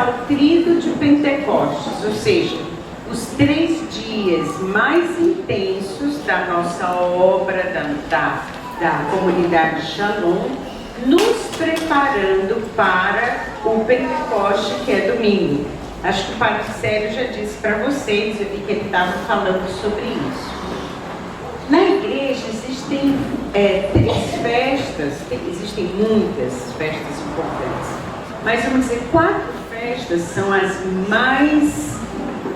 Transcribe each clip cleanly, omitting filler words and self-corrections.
ao tríduo de Pentecostes, ou seja, os 3 dias mais intensos da nossa obra, da comunidade Shalom, nos preparando para o Pentecoste, que é domingo. Acho que o Padre Célio já disse para vocês, eu vi que ele estava falando sobre isso. Na igreja existem 3 festas, existem muitas festas importantes, mas vamos dizer, 4 festas são as mais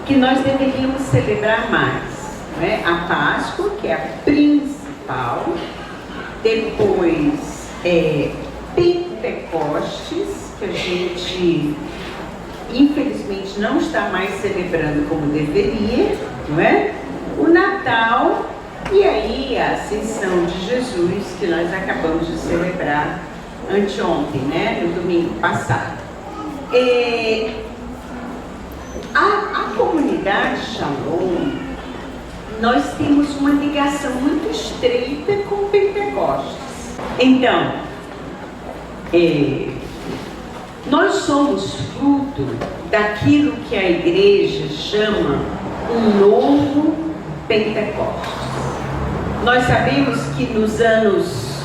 que nós deveríamos celebrar mais, né? A Páscoa, que é a principal, depois Pentecostes, que a gente infelizmente não está mais celebrando como deveria, não é? O Natal e aí a Ascensão de Jesus, que nós acabamos de celebrar anteontem, né? No domingo passado. A comunidade Shalom, nós temos uma ligação muito estreita com o Pentecostes. Então, nós somos fruto daquilo que a igreja chama um novo Pentecostes. Nós sabemos que nos anos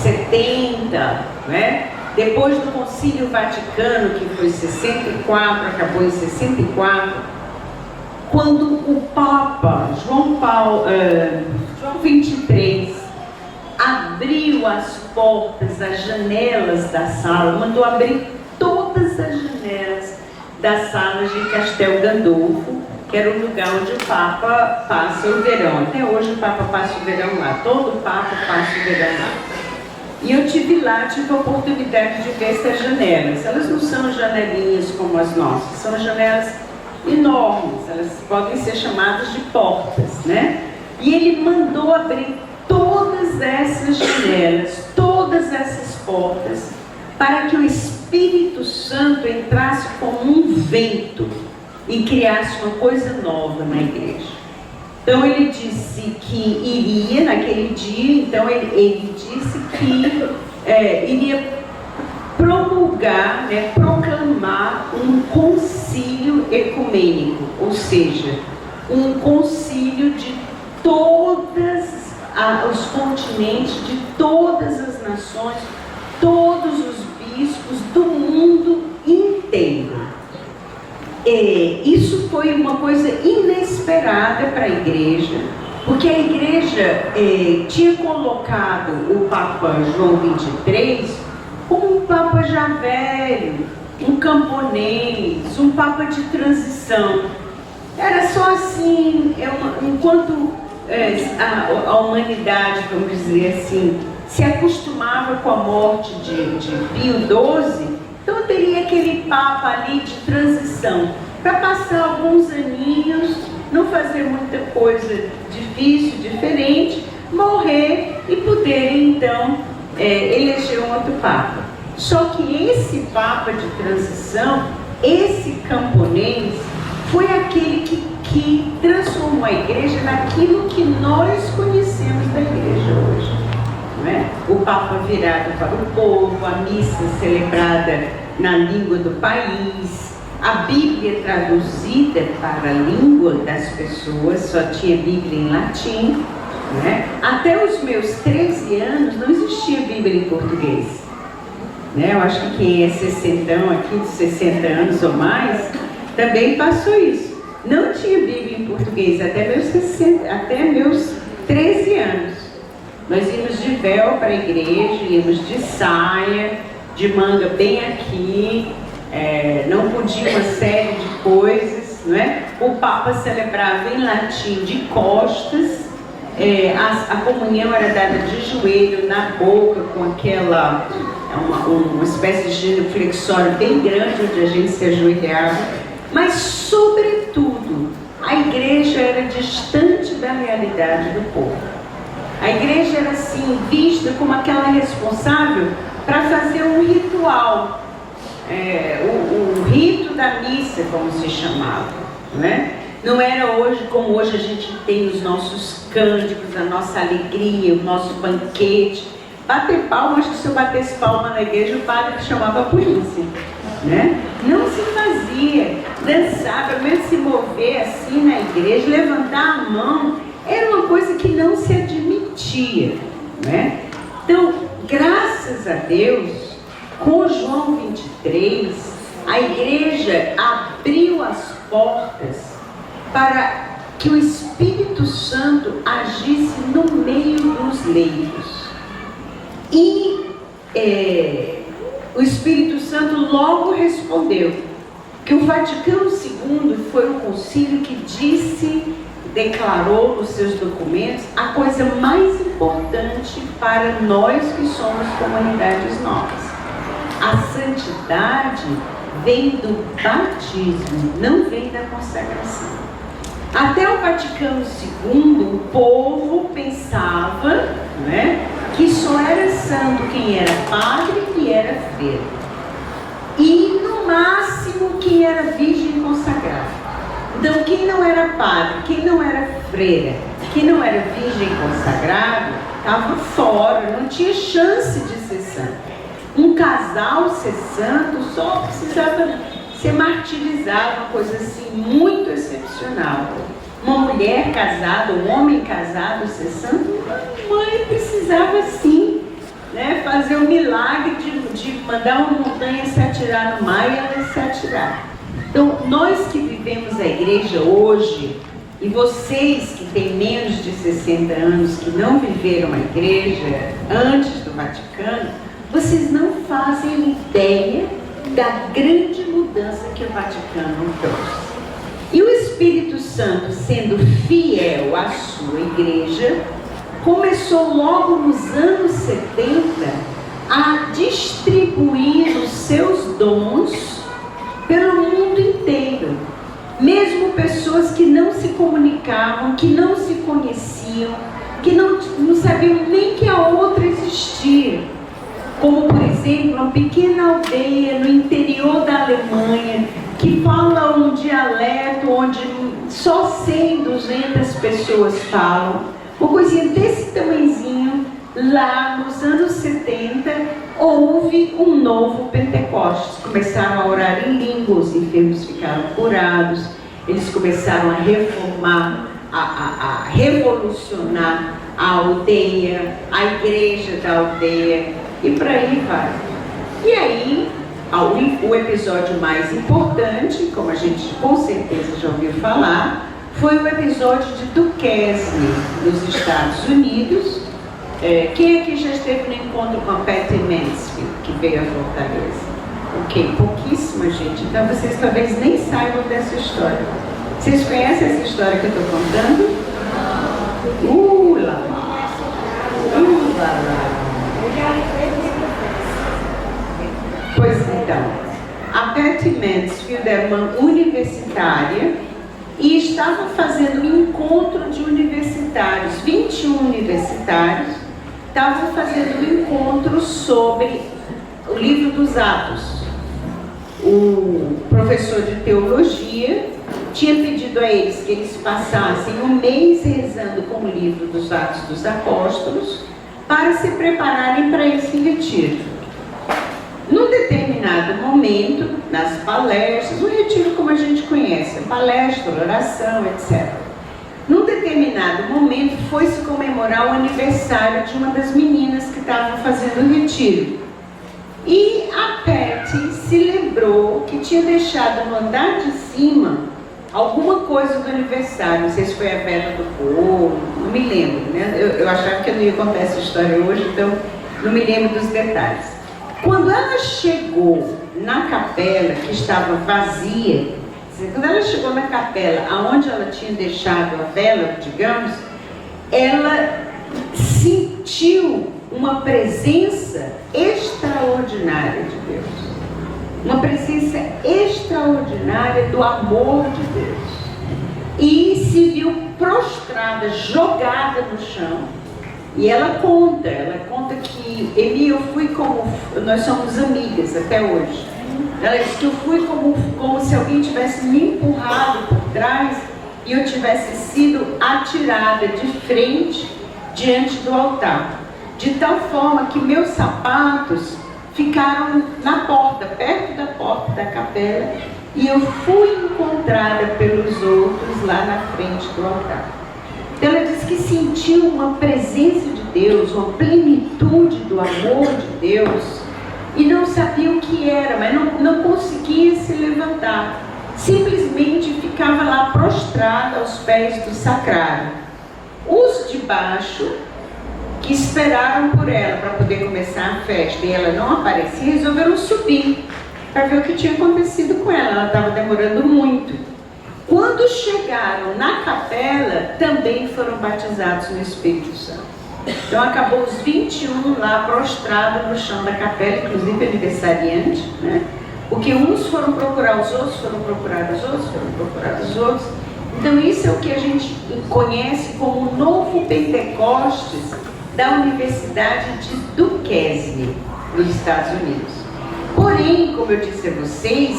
70, né, depois do Concílio Vaticano, que foi 64, acabou em 64, quando o Papa João 23 abriu as portas, as janelas da sala, mandou abrir todas as janelas das salas de Castel Gandolfo, que era o lugar onde o Papa passa o verão. Até hoje o Papa passa o verão lá, todo Papa passa o verão lá. E eu tive a oportunidade de ver essas janelas. Elas não são janelinhas como as nossas, são janelas enormes, elas podem ser chamadas de portas, né? E ele mandou abrir todas essas janelas, todas essas portas, para que o Espírito Santo entrasse como um vento e criasse uma coisa nova na igreja. Então ele disse que iria, naquele dia, então ele disse que iria promulgar, né, proclamar um concílio ecumênico, ou seja, um concílio de todas os continentes, de todas as nações, todos os bispos do mundo inteiro. Isso foi uma coisa inesperada para a igreja, porque a igreja tinha colocado o Papa João 23 como um Papa já velho, um camponês, um Papa de transição. Era só assim, enquanto a humanidade, vamos dizer assim, se acostumava com a morte de Pio XII, então teria aquele Papa ali de transição, para passar alguns aninhos, não fazer muita coisa difícil, diferente, morrer e poder então eleger um outro Papa. Só que esse Papa de transição, esse camponês, foi aquele que transformou a igreja naquilo que nós conhecemos da igreja hoje. Não é? O Papa virado para o povo, a missa celebrada na língua do país, a Bíblia traduzida para a língua das pessoas, só tinha Bíblia em latim. Né? Até os meus 13 anos não existia Bíblia em português. Né? Eu acho que quem é 60 aqui, de 60 anos ou mais, também passou isso. Não tinha Bíblia em português até meus 13 anos. Nós íamos de véu para a igreja, íamos de saia, de manga bem aqui, não podia uma série de coisas, não é? O Papa celebrava em latim de costas, a comunhão era dada de joelho, na boca, com aquela, uma espécie de genuflexório bem grande, onde a gente se ajoelhava, mas sobretudo, a igreja era distante da realidade do povo. A igreja era assim, vista como aquela responsável para fazer um ritual, o rito da missa, como se chamava, né? Não era hoje como hoje a gente tem os nossos cânticos, a nossa alegria, o nosso banquete. Bater palma, acho que se eu batesse palma na igreja, o padre chamava a polícia. né? Não se fazia. Dançar, pelo menos se mover assim na igreja, levantar a mão, era uma coisa que não se admitia, né? Então, graças a Deus, com João 23, a igreja abriu as portas para que o Espírito Santo agisse no meio dos leigos. E o Espírito Santo logo respondeu que o Vaticano II foi o concílio que declarou nos seus documentos a coisa mais importante para nós que somos comunidades novas. A santidade vem do batismo, não vem da consagração. Até o Vaticano II, o povo pensava, né, que só era santo quem era padre e era freira. E, no máximo, quem era virgem consagrada. Então, quem não era padre, quem não era freira, quem não era virgem consagrado, estava fora, não tinha chance de ser santo. Um casal ser santo só precisava ser martirizado, uma coisa assim muito excepcional. Uma mulher casada, um homem casado ser santo, uma mãe precisava sim, né, fazer o milagre de mandar uma montanha se atirar no mar e ela se atirar. Então, nós que vivemos a igreja hoje, e vocês que têm menos de 60 anos, que não viveram a igreja antes do Vaticano, vocês não fazem ideia da grande mudança que o Vaticano trouxe. E o Espírito Santo, sendo fiel à sua igreja, começou logo nos anos 70 a distribuir os seus dons pelo mundo inteiro. Mesmo pessoas que não se comunicavam, que não se conheciam, que não sabiam nem que a outra existia. Como, por exemplo, uma pequena aldeia no interior da Alemanha, que fala um dialeto onde só 100, 200 pessoas falam. Uma coisinha desse tamanhozinho, lá nos anos 70, houve um novo Pentecostes. Começaram a orar em línguas, os enfermos ficaram curados, eles começaram a reformar, a revolucionar a aldeia, a igreja da aldeia, e por aí vai. E aí, o episódio mais importante, como a gente com certeza já ouviu falar, foi o episódio de Duquesne, nos Estados Unidos. Quem aqui já esteve no encontro com a Patty Mansfield, que veio a Fortaleza? Ok, pouquíssima gente, então vocês talvez nem saibam dessa história. Vocês conhecem essa história que eu estou contando? Lá lá. Pois então, a Patty Mansfield era uma universitária e estava fazendo um encontro de universitários, 21 universitários, estavam fazendo um encontro sobre o livro dos Atos. O professor de teologia tinha pedido a eles que eles passassem um mês rezando com o livro dos Atos dos Apóstolos para se prepararem para esse retiro. Num determinado momento, nas palestras, um retiro como a gente conhece, palestra, oração, etc. Num determinado momento, foi-se comemorar o aniversário de uma das meninas que estavam fazendo o retiro. E a Patty se lembrou que tinha deixado no andar de cima alguma coisa do aniversário. Não sei se foi a vela do bolo, não me lembro, né? Eu achava que eu não ia contar essa história hoje, então não me lembro dos detalhes. Quando ela chegou na capela, que estava vazia, quando ela chegou na capela, aonde ela tinha deixado a vela, digamos, ela sentiu uma presença extraordinária de Deus. Uma presença extraordinária do amor de Deus. E se viu prostrada, jogada no chão. E ela conta que Eli, eu fui como, nós somos amigas até hoje. Ela disse que eu fui como se alguém tivesse me empurrado por trás e eu tivesse sido atirada de frente diante do altar. De tal forma que meus sapatos ficaram na porta, perto da porta da capela, e eu fui encontrada pelos outros lá na frente do altar. Então ela diz que sentiu uma presença de Deus, uma plenitude do amor de Deus, e não sabia o que era, mas não conseguia se levantar. Simplesmente ficava lá prostrada aos pés do sacrário. Os de baixo, que esperaram por ela para poder começar a festa, e ela não aparecia, resolveram subir para ver o que tinha acontecido com ela. Ela estava demorando muito. Quando chegaram na capela, também foram batizados no Espírito Santo. Então acabou os 21 lá prostrados no chão da capela, inclusive aniversariante, né? Porque uns foram procurar os outros, foram procurar os outros, foram procurar os outros. Então isso é o que a gente conhece como o novo Pentecostes da Universidade de Duquesne, nos Estados Unidos. Porém, como eu disse a vocês,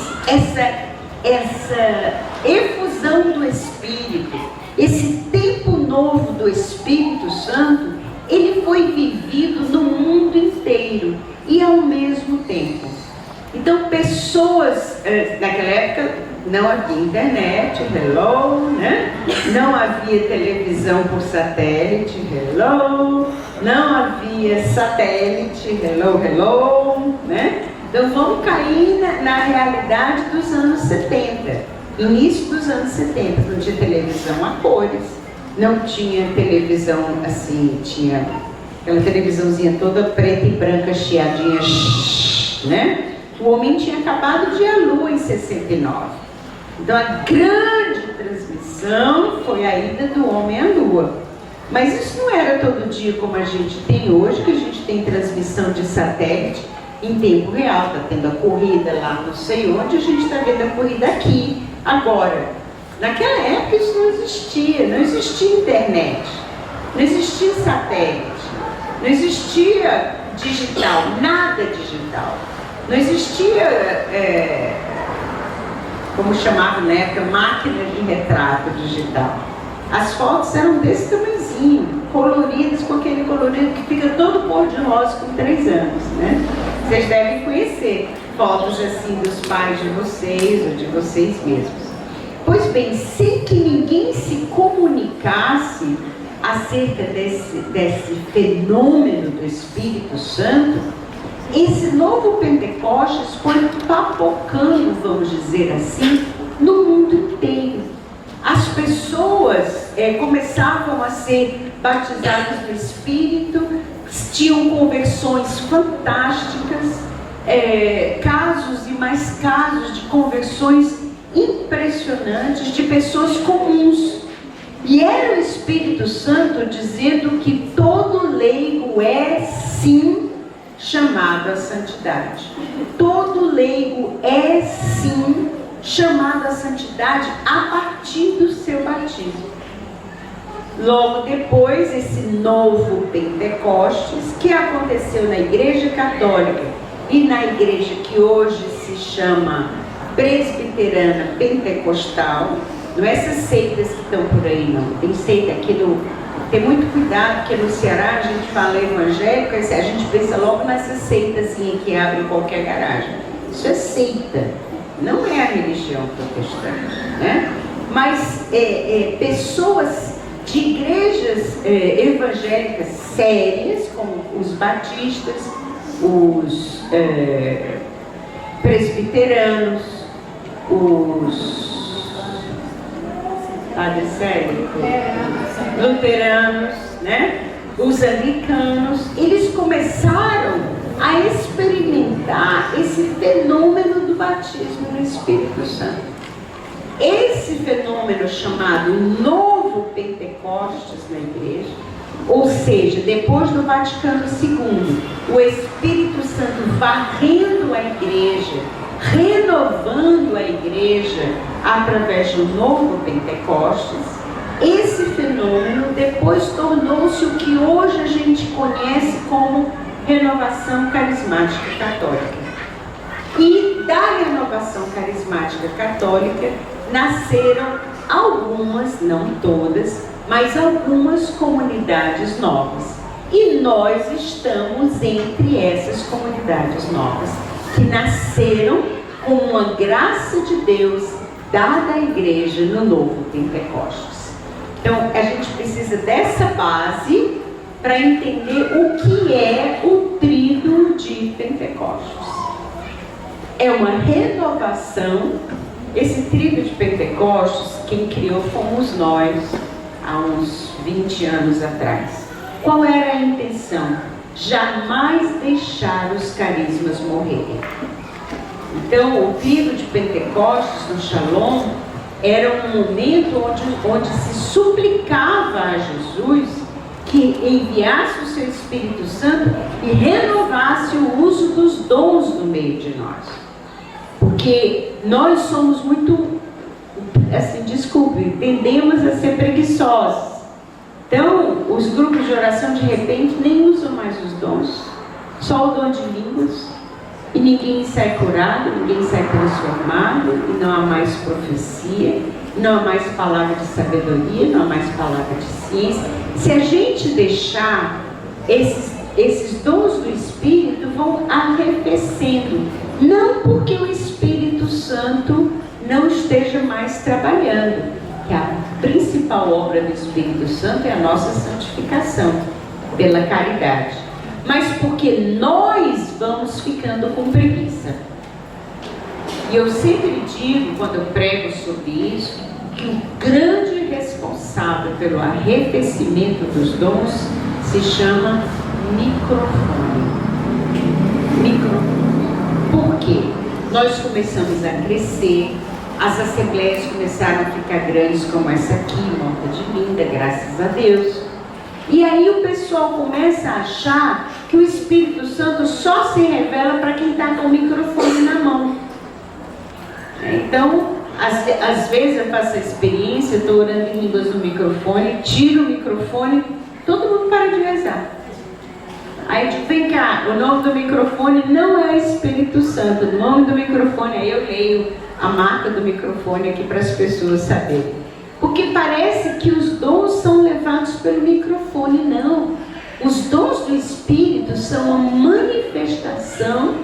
essa efusão do Espírito, esse tempo novo do Espírito Santo, ele foi vivido no mundo inteiro e ao mesmo tempo. Então, pessoas, naquela época não havia internet, hello, né? Não havia televisão por satélite, hello, não havia satélite, hello, hello, né? Então vamos cair na realidade dos anos 70, início dos anos 70, não tinha televisão a cores, não tinha televisão assim, tinha aquela televisãozinha toda preta e branca, chiadinha, né? O homem tinha acabado de ir à Lua em 69. Então a grande transmissão foi a ida do homem à Lua. Mas isso não era todo dia como a gente tem hoje, que a gente tem transmissão de satélite em tempo real. Está tendo a corrida lá não sei onde, a gente está vendo a corrida aqui. Agora, naquela época isso não existia internet, não existia satélite, não existia digital, nada digital. Não existia, como chamava na época, máquina de retrato digital. As fotos eram desse tamanhozinho, coloridas, com aquele colorido que fica todo cor de rosa com 3 anos, né? Vocês devem conhecer fotos assim dos pais de vocês ou de vocês mesmos. Pois bem, sem que ninguém se comunicasse acerca desse fenômeno do Espírito Santo, esse novo Pentecostes foi papocando, vamos dizer assim, no mundo inteiro. As pessoas começavam a ser batizadas no Espírito, tinham conversões fantásticas, casos e mais casos de conversões impressionantes de pessoas comuns. E era o Espírito Santo dizendo que todo leigo é sim chamado à santidade. Todo leigo é sim chamado à santidade a partir do seu batismo. Logo depois, esse novo Pentecostes, que aconteceu na Igreja Católica e na igreja que hoje se chama Presbiterana Pentecostal, não é essas seitas que estão por aí não, tem seita aqui tem muito cuidado, porque no Ceará a gente fala evangélico, a gente pensa logo nessa seitazinha que abre em qualquer garagem. Isso é seita, não é a religião protestante, né? Mas pessoas de igrejas evangélicas sérias, como os batistas, os presbiteranos, os luteranos, né? Os anglicanos, eles começaram a experimentar esse fenômeno do batismo no Espírito Santo. Esse fenômeno chamado Novo Pentecostes na igreja, ou seja, depois do Vaticano II, o Espírito Santo varrendo a igreja, renovando a igreja através do Novo Pentecostes, esse fenômeno depois tornou-se o que hoje a gente conhece como renovação carismática católica. E da renovação carismática católica nasceram algumas, não todas, mas algumas comunidades novas. E nós estamos entre essas comunidades novas, que nasceram com uma graça de Deus dada à igreja no novo Pentecostes. Então, a gente precisa dessa base para entender o que é o tríduo de Pentecostes. É uma renovação. Esse tríduo de Pentecostes, quem criou fomos nós, há uns 20 anos atrás. Qual era a intenção? Jamais deixar os carismas morrerem. Então, o tríduo de Pentecostes, no Shalom, era um momento onde se suplicava a Jesus que enviasse o seu Espírito Santo e renovasse o uso dos dons no meio de nós. Porque nós somos muito, assim, desculpe, tendemos a ser preguiçosos. Então, os grupos de oração, de repente, nem usam mais os dons. Só o dom de línguas. E ninguém sai curado, ninguém sai transformado. E não há mais profecia. Não há mais palavra de sabedoria. Não há mais palavra de ciência. Se a gente deixar, esses dons do Espírito vão arrefecendo. Não porque o Espírito Santo não esteja mais trabalhando. Que a principal obra do Espírito Santo é a nossa santificação pela caridade, mas porque nós vamos ficando com preguiça. E eu sempre digo, quando eu prego sobre isso, que o grande responsável pelo arrefecimento dos dons se chama microfone. Por quê? Nós começamos a crescer. As assembleias começaram a ficar grandes, como essa aqui, Monta de Linda, graças a Deus. E aí o pessoal começa a achar que o Espírito Santo só se revela para quem está com o microfone na mão. Então, às vezes eu faço a experiência, estou orando em línguas no microfone, tiro o microfone, todo mundo para de rezar. Aí eu digo, vem cá, o nome do microfone não é Espírito Santo, o nome do microfone, aí eu leio a marca do microfone aqui para as pessoas saberem. Porque parece que os dons são levados pelo microfone. Não. Os dons do Espírito são a manifestação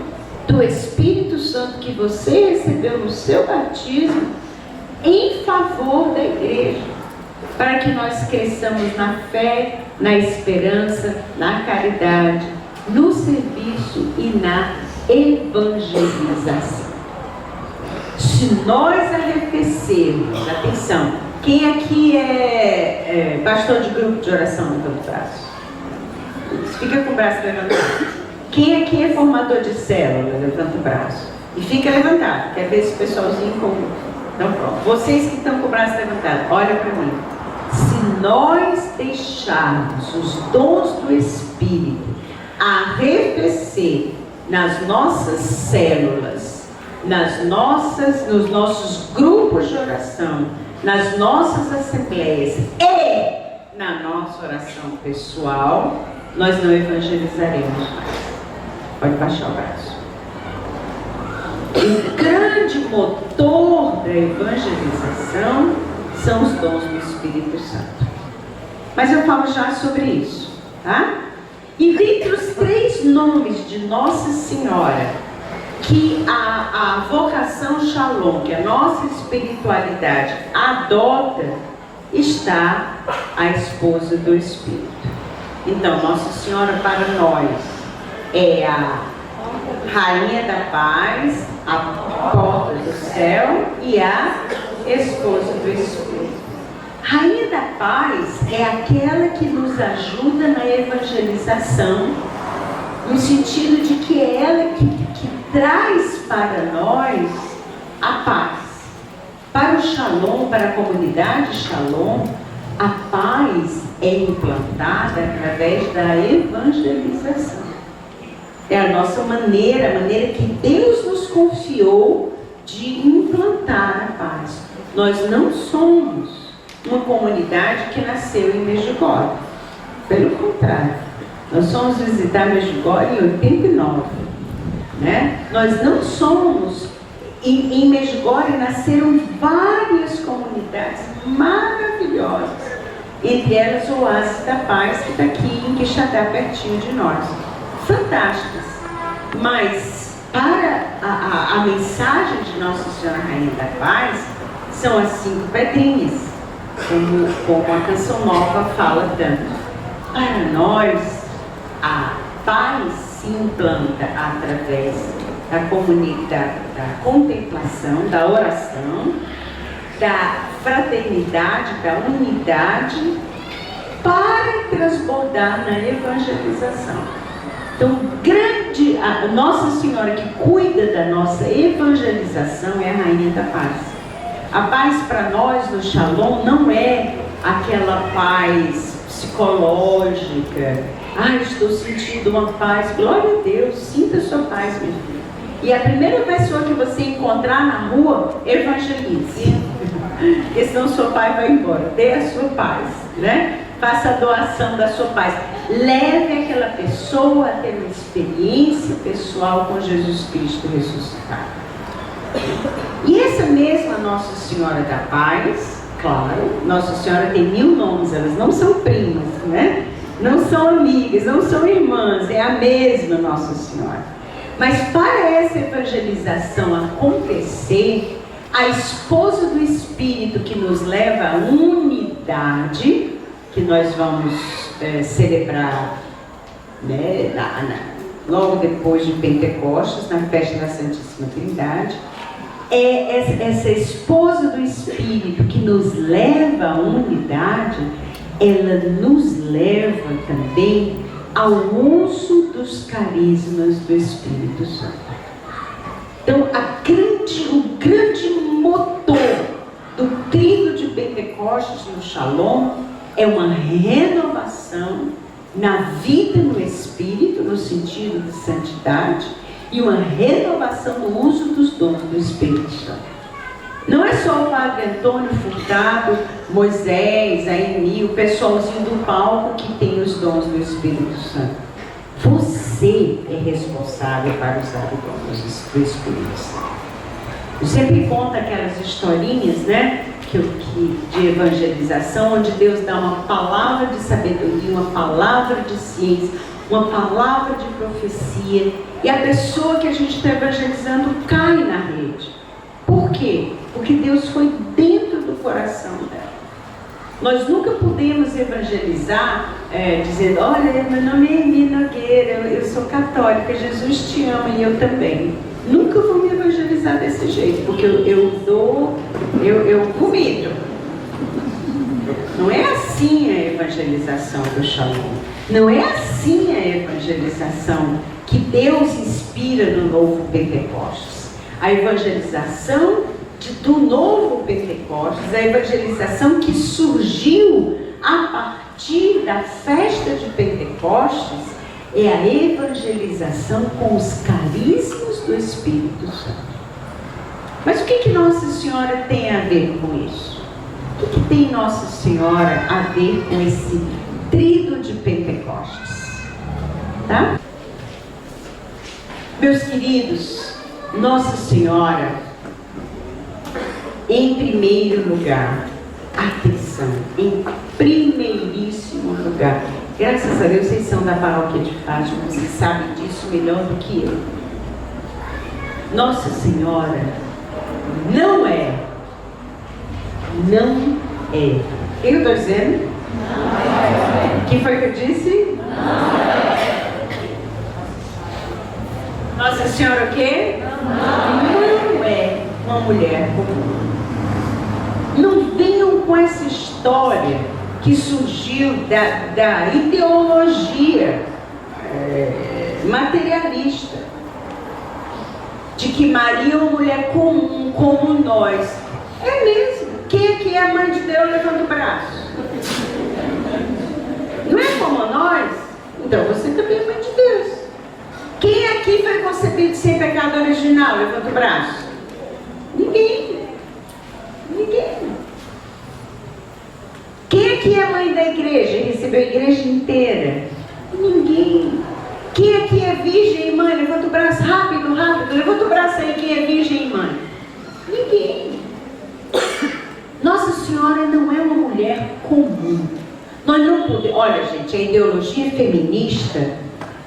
do Espírito Santo que você recebeu no seu batismo em favor da igreja. Para que nós cresçamos na fé, na esperança, na caridade, no serviço e na evangelização. Se nós arrefecermos, atenção, quem aqui é pastor de grupo de oração, levanta o braço. Fica com o braço levantado. Quem aqui é formador de célula, levanta o braço. E fica levantado, quer ver esse pessoalzinho com... Então pronto, vocês que estão com o braço levantado, olha para mim. Se nós deixarmos os dons do Espírito arrefecer nas nossas células, nos nossos grupos de oração, nas nossas assembleias e na nossa oração pessoal, nós não evangelizaremos mais. Pode baixar o braço. O grande motor da evangelização são os dons do Espírito Santo. Mas eu falo já sobre isso, tá? E dentre os 3 nomes de Nossa Senhora, que a vocação Shalom, que a nossa espiritualidade adota, está a esposa do Espírito. Então, Nossa Senhora para nós é a Rainha da Paz, a porta do céu e a esposa do Espírito. Rainha da Paz é aquela que nos ajuda na evangelização, no sentido de que é ela que traz para nós a paz. Para o Shalom, para a comunidade Shalom, a paz é implantada através da evangelização. É a nossa maneira, a maneira que Deus nos confiou de implantar a paz. Nós não somos uma comunidade que nasceu em Medjugorje. Pelo contrário, nós fomos visitar Medjugorje em 89. Né? Nós não somos... Em Medjugorje nasceram várias comunidades maravilhosas entre elas o Oásis da Paz, que está aqui em Quixadá, pertinho de nós. Fantásticas. Mas para a mensagem de Nossa Senhora Rainha da Paz, são as 5 pedrinhas, como a Canção Nova fala tanto. Para nós, a paz se implanta através da comunidade, da contemplação, da oração, da fraternidade, da unidade, para transbordar na evangelização. Então, a Nossa Senhora que cuida da nossa evangelização é a Rainha da Paz. A paz para nós no Shalom não é aquela paz psicológica. Estou sentindo uma paz. Glória a Deus, sinta a sua paz, meu filho. E a primeira pessoa que você encontrar na rua, evangelize. Porque senão seu pai vai embora. Dê a sua paz, né? Faça a doação da sua paz. Leve aquela pessoa a ter uma experiência pessoal com Jesus Cristo ressuscitado. E essa mesma Nossa Senhora da Paz, claro, Nossa Senhora tem 1000 nomes, elas não são primas, né? Não são amigas, não são irmãs, é a mesma Nossa Senhora. Mas para essa evangelização acontecer, a esposa do Espírito que nos leva à unidade, que nós vamos celebrar, né, logo depois de Pentecostes, na festa da Santíssima Trindade, é essa esposa do Espírito que nos leva à unidade, ela nos leva também ao uso dos carismas do Espírito Santo. Então, o grande motor do tríduo de Pentecostes no Shalom é uma renovação na vida no Espírito, no sentido de santidade, e uma renovação no uso dos dons do Espírito Santo. Não é só o Padre Antônio Furtado, Moisés, Aini, o pessoalzinho do palco que tem os dons do Espírito Santo. Você é responsável para usar os dons do Espírito Santo. Eu sempre conto aquelas historinhas, né? De evangelização, onde Deus dá uma palavra de sabedoria, uma palavra de ciência, uma palavra de profecia, e a pessoa que a gente está evangelizando cai na rede. Por quê? Porque Deus foi dentro do coração dela. Nós nunca podemos evangelizar dizendo: olha, meu nome é Emi Nogueira, eu sou católica, Jesus te ama e eu também. Nunca vou me evangelizar desse jeito, porque eu vomito. Não é assim a evangelização do Shalom. Não é assim a evangelização que Deus inspira no novo Pentecostes. A evangelização do novo Pentecostes, a evangelização que surgiu a partir da festa de Pentecostes, é a evangelização com os carismas do Espírito Santo. Mas o que Nossa Senhora tem a ver com isso? O que tem Nossa Senhora a ver com esse tríduo de Pentecostes? Tá? Meus queridos, Nossa Senhora, em primeiro lugar, atenção, em primeiríssimo lugar, graças a Deus vocês são da paróquia de Fátima, vocês sabem disso melhor do que eu. Nossa Senhora não é. O que eu estou dizendo? O que foi que eu disse? Nossa Senhora o quê? Não é uma mulher comum. Não venham com essa história que surgiu da ideologia materialista, de que Maria é uma mulher comum como nós. É mesmo. Quem aqui é a mãe de Deus? Levanta o braço. Não é como nós? Então você também é mãe de Deus. Quem aqui foi concebido sem pecado original? Levanta o braço. Ninguém. Quem aqui é mãe da igreja e recebeu a igreja inteira? Ninguém. Quem aqui é virgem e mãe? Levanta o braço, rápido. Levanta o braço aí, quem é virgem e mãe? Ninguém. Nossa Senhora não é uma mulher comum. Nós não podemos, olha gente, a ideologia feminista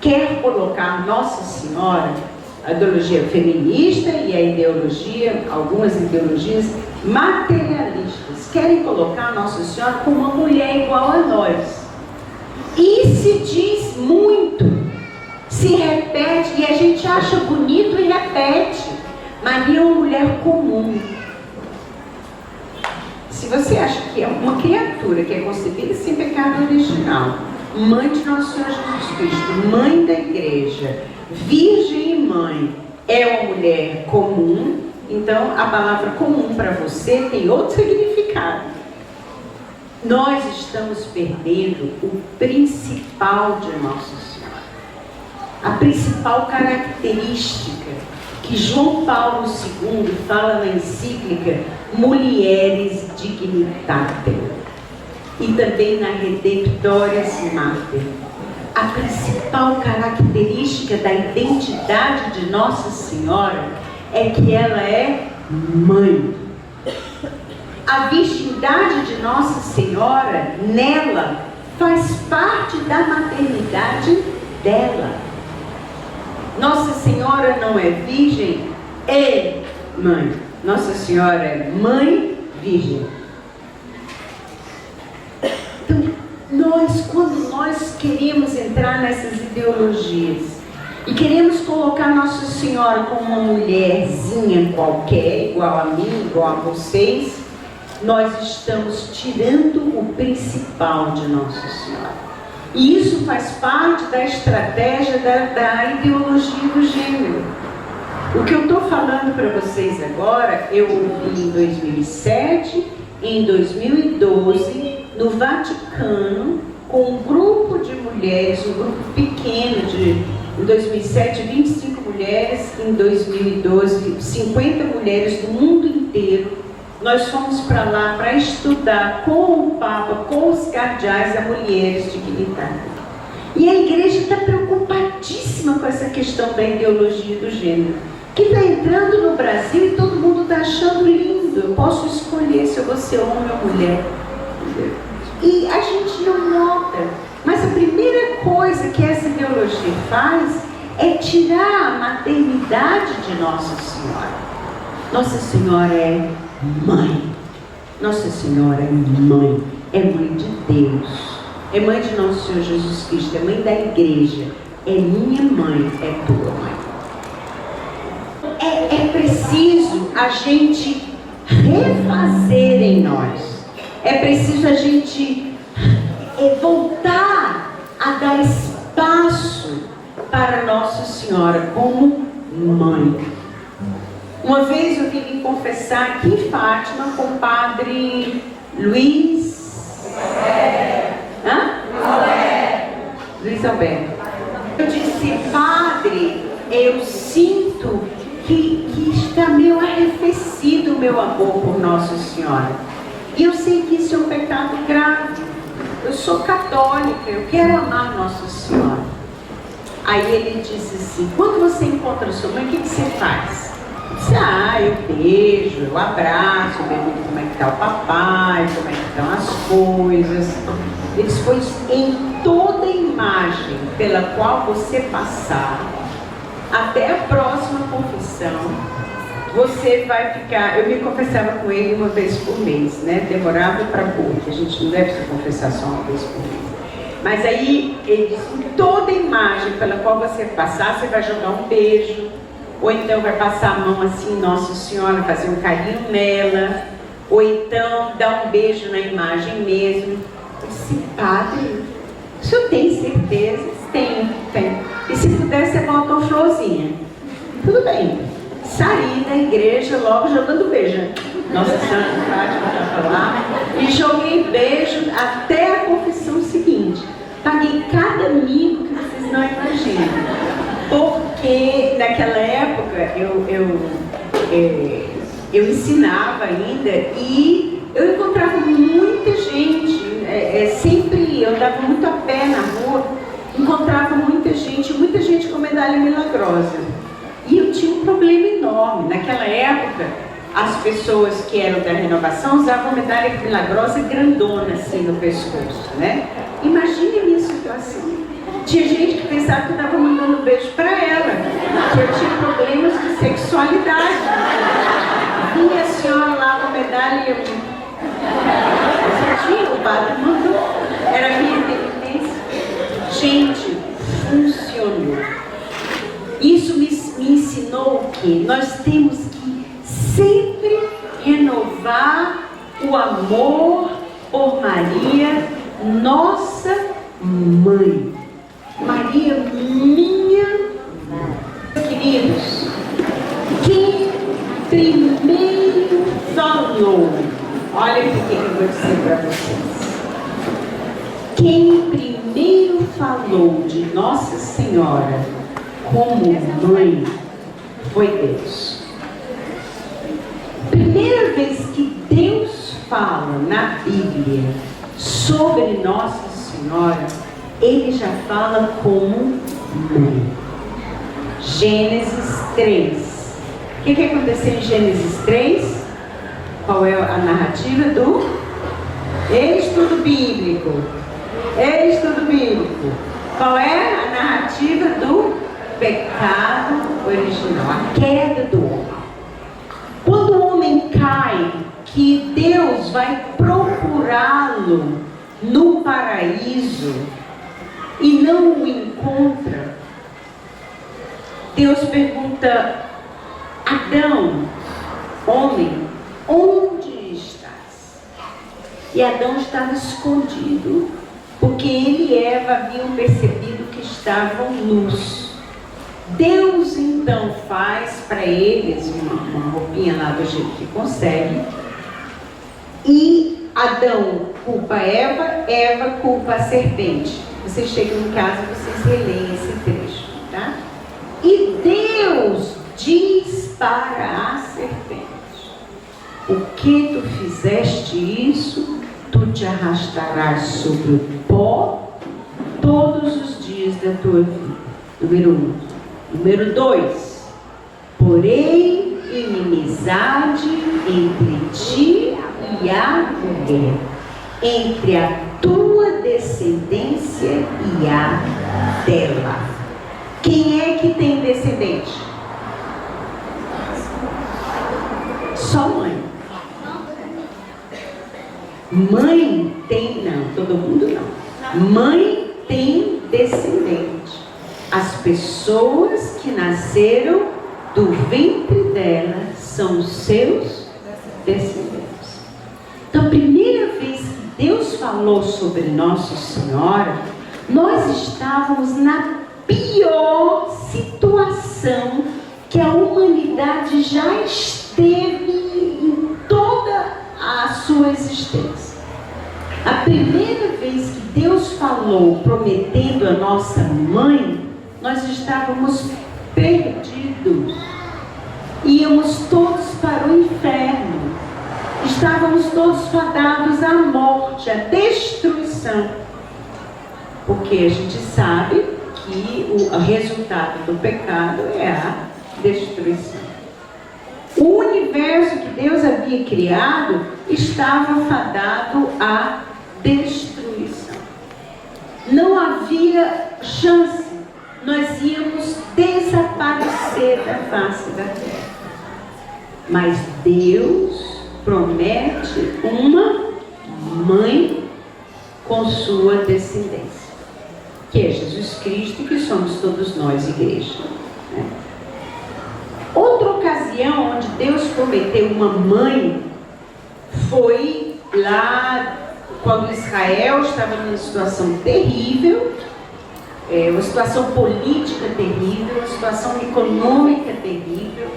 quer colocar Nossa Senhora, a ideologia feminista e a ideologia, algumas ideologias materialistas, querem colocar Nossa Senhora como uma mulher igual a nós. E se diz muito, se repete, e a gente acha bonito e repete. Maria é uma mulher comum. Se você acha que é uma criatura que é concebida sem pecado original, mãe de nosso Senhor Jesus Cristo, mãe da igreja, virgem e mãe, é uma mulher comum, então a palavra comum para você tem outro significado. Nós estamos perdendo o principal de Nossa Senhora, a principal característica que João Paulo II fala na encíclica Mulieres Dignitatem e também na Redemptoris Mater. A principal característica da identidade de Nossa Senhora é que ela é mãe. A virgindade de Nossa Senhora, nela, faz parte da maternidade dela. Nossa Senhora não é virgem, é mãe. Nossa Senhora é mãe virgem. Então, quando nós queremos entrar nessas ideologias e queremos colocar Nossa Senhora como uma mulherzinha qualquer, igual a mim, igual a vocês, nós estamos tirando o principal de Nossa Senhora. E isso faz parte da estratégia da ideologia do gênero. O que eu estou falando para vocês agora, eu ouvi em 2007, em 2012, no Vaticano, com um grupo de mulheres, um grupo pequeno, em 2007, 25 mulheres, em 2012, 50 mulheres do mundo inteiro. Nós fomos para lá para estudar com o Papa, com os cardeais, a mulheres dignitárias. E a igreja está preocupadíssima com essa questão da ideologia do gênero, que está entrando no Brasil e todo mundo está achando lindo. Eu posso escolher se eu vou ser homem ou mulher. E a gente não nota. Mas a primeira coisa que essa ideologia faz é tirar a maternidade de Nossa Senhora. Nossa Senhora é mãe. Nossa Senhora é mãe de Deus, é mãe de nosso Senhor Jesus Cristo, é mãe da igreja, é minha mãe, é tua mãe. É preciso a gente refazer em nós, é preciso a gente voltar a dar espaço para Nossa Senhora como mãe. Uma vez eu vim confessar aqui em Fátima com o padre Luiz Alberto. Eu disse, padre, eu sinto que está meio arrefecido o meu amor por Nossa Senhora. E eu sei que isso é um pecado grave. Eu sou católica, eu quero amar Nossa Senhora. Aí ele disse assim, quando você encontra sua mãe, o que você faz? Eu beijo, eu abraço, eu pergunto como é que está o papai, como é que estão as coisas. Ele disse, pois em toda imagem pela qual você passar, até a próxima confissão, você vai ficar... Eu me confessava com ele uma vez por mês, né? Demorava para pouco, a gente não deve se confessar só uma vez por mês. Mas aí ele disse, em toda imagem pela qual você passar, você vai jogar um beijo, ou então vai passar a mão assim, Nossa Senhora, fazer um carinho nela, ou então dar um beijo na imagem mesmo. Eu disse, padre, o senhor tem certeza? Tem. E se puder, você volta uma florzinha. Tudo bem. Saí da igreja logo jogando beijo. Nossa Senhora de Fátima estava lá. E joguei beijo até a confissão seguinte. Paguei cada mico que vocês não imaginam. Porque naquela época eu ensinava ainda e eu encontrava muita gente, sempre eu andava muito a pé na rua, encontrava muita gente com medalha milagrosa. E eu tinha um problema enorme. Naquela época, as pessoas que eram da renovação usavam medalha milagrosa grandona assim no pescoço, né? Imagine a minha situação. Tinha gente que pensava que eu estava mandando beijo para ela, que eu tinha problemas de sexualidade. Vinha a senhora lá com a medalha e eu... o padre mandou, era a minha dependência. Gente, funcionou. Isso me ensinou que nós temos que sempre renovar o amor por Maria, nossa mãe. Maria, minha mãe. Queridos, quem primeiro falou, olha o que eu vou dizer para vocês. Quem primeiro falou de Nossa Senhora como mãe foi Deus. Primeira vez que Deus fala na Bíblia sobre Nossa Senhora, Ele já fala como mãe. Gênesis 3. O que aconteceu em Gênesis 3? Qual é a narrativa do estudo bíblico? Estudo bíblico. Qual é a narrativa do pecado original? A queda do homem. Quando o homem cai, que Deus vai procurá-lo no paraíso e não o encontra, Deus pergunta: Adão, homem, onde estás? E Adão estava escondido, porque ele e Eva haviam percebido que estavam nus. Deus então faz para eles uma roupinha lá do jeito que consegue, e Adão culpa Eva, Eva culpa a serpente. Vocês chegam em casa e vocês releem esse trecho, tá? E Deus diz para a serpente: porque tu fizeste isso, tu te arrastarás sobre o pó todos os dias da tua vida. Número 1. Número 2. Porém inimizade entre ti e a mulher, entre a tua descendência e a dela. Quem é que tem descendente? Só mãe. Mãe tem, não, todo mundo não. Mãe tem descendente. As pessoas que nasceram do ventre dela são seus descendentes. Então, a primeira vez que Deus falou sobre Nossa Senhora, nós estávamos na pior situação que a humanidade já esteve em toda a sua existência. A primeira vez que Deus falou prometendo a nossa mãe, nós estávamos perdidos. Íamos todos para o inferno. Estávamos todos fadados à morte, à destruição. Porque a gente sabe que o resultado do pecado é a destruição. O universo que Deus havia criado estava fadado à destruição. Não havia chance. Nós íamos desaparecer da face da terra. Mas Deus promete uma mãe com sua descendência, que é Jesus Cristo, que somos todos nós, igreja. Outra ocasião onde Deus prometeu uma mãe foi lá quando Israel estava numa situação terrível, uma situação política terrível, uma situação econômica terrível.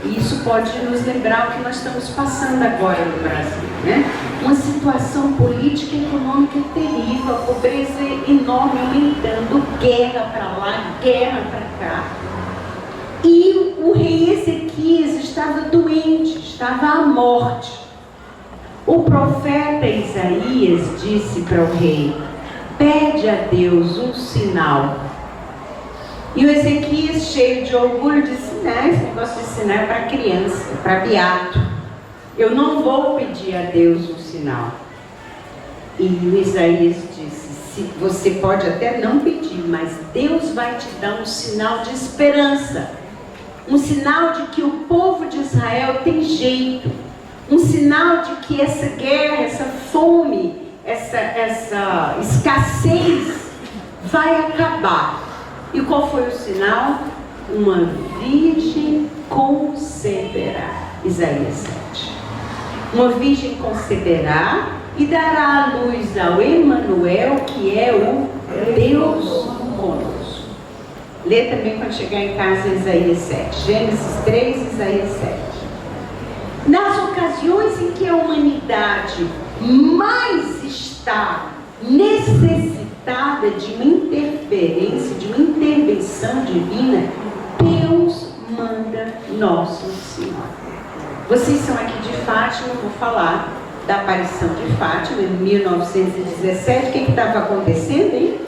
E isso pode nos lembrar o que nós estamos passando agora no Brasil, né? Uma situação política e econômica terrível, a pobreza enorme aumentando, guerra para lá, guerra para cá. E o rei Ezequias estava doente, estava à morte. O profeta Isaías disse para o rei: pede a Deus um sinal. E o Ezequias, cheio de orgulho, disse: não, esse negócio de sinal é para criança, para beato. Eu não vou pedir a Deus um sinal. E o Isaías disse, você pode até não pedir, mas Deus vai te dar um sinal de esperança. Um sinal de que o povo de Israel tem jeito. Um sinal de que essa guerra, essa fome, essa escassez vai acabar. E qual foi o sinal? Uma virgem conceberá. Isaías 7. Uma virgem conceberá e dará à luz ao Emanuel, que é o Deus conosco. Lê também quando chegar em casa Isaías 7. Gênesis 3, Isaías 7. Nas ocasiões em que a humanidade mais está necessitada de uma interferência, de uma intervenção divina, Deus manda Nosso Senhor. Vocês são aqui de Fátima, eu vou falar da aparição de Fátima em 1917. O que estava acontecendo, hein?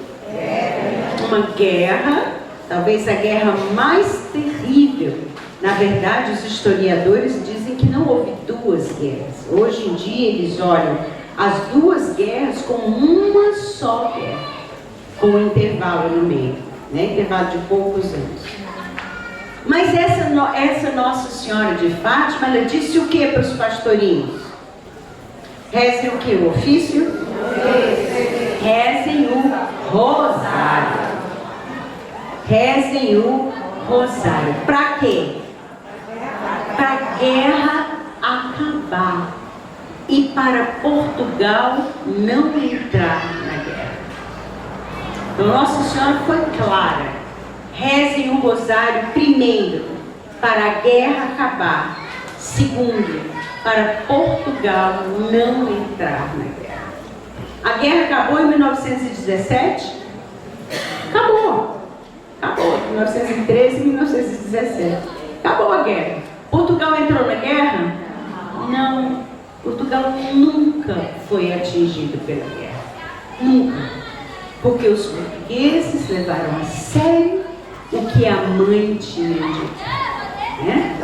Uma guerra, talvez a guerra mais terrível. Na verdade, os historiadores dizem que não houve duas guerras. Hoje em dia eles olham as duas guerras como uma só guerra, com um intervalo no meio, né? Intervalo de poucos anos. Mas essa Nossa Senhora de Fátima, ela disse o que para os pastorinhos? Rezem o que? O ofício? Rezem o rosário. Rezem o rosário. Para quê? Para a guerra acabar e para Portugal não entrar na guerra. Então Nossa Senhora foi clara. Rezem o rosário, primeiro, para a guerra acabar. Segundo, para Portugal não entrar na guerra. A guerra acabou em 1917? Acabou. Acabou. 1913 e 1917. Acabou a guerra. Portugal entrou na guerra? Não. Portugal nunca foi atingido pela guerra. Nunca. Porque os portugueses levaram a sério o que a mãe tinha dito, né?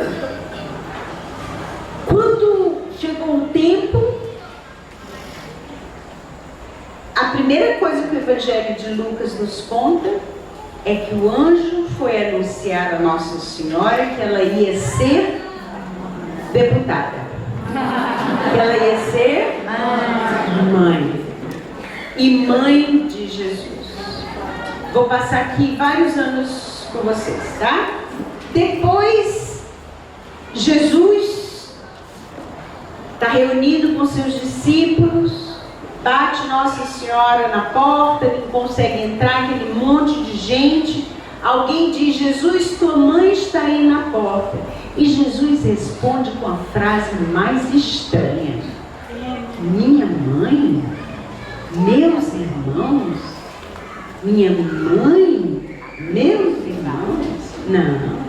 Quando chegou o tempo, a primeira coisa que o Evangelho de Lucas nos conta é que o anjo foi anunciar a Nossa Senhora que ela ia ser deputada, que ela ia ser mãe, e mãe de Jesus. Vou passar aqui vários anos com vocês, tá? Depois, Jesus está reunido com seus discípulos, bate Nossa Senhora na porta, ele não consegue entrar, aquele monte de gente. Alguém diz, Jesus, tua mãe está aí na porta. E Jesus responde com a frase mais estranha: minha mãe? Meus irmãos? Minha mãe? Meus irmãos? Não.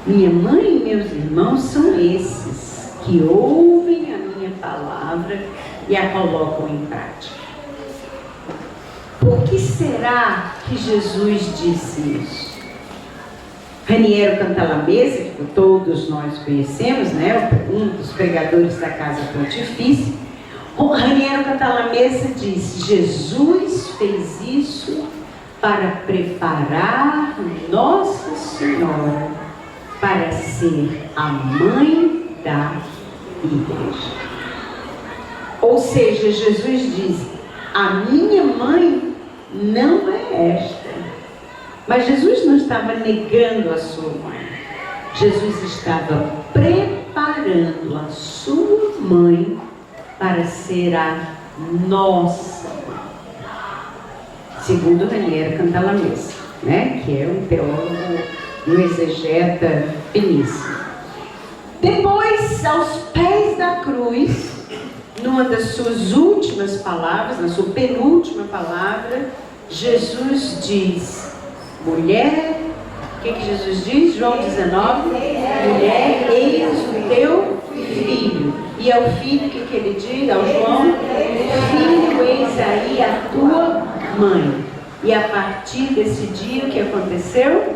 Minha mãe e meus irmãos são esses que ouvem a minha palavra e a colocam em prática. Por que será que Jesus disse isso? Raniero Cantalamessa, que todos nós conhecemos, né? Um dos pregadores da Casa Pontifícia, Raniero Cantalamessa disse: Jesus fez isso para preparar Nossa Senhora para ser a mãe da igreja. Ou seja, Jesus diz: a minha mãe não é esta. Mas Jesus não estava negando a sua mãe. Jesus estava preparando a sua mãe para ser a nossa mãe. Segundo Raniero Cantalamessa, né? Que é um teólogo e um exegeta finíssimo. Depois, aos pés da cruz, numa das suas últimas palavras, na sua penúltima palavra, Jesus diz: mulher, o que Jesus diz? João 19, mulher, eis o teu filho. E ao filho, o que ele diz? Ao João: filho, eis aí a tua mãe. E a partir desse dia, o que aconteceu?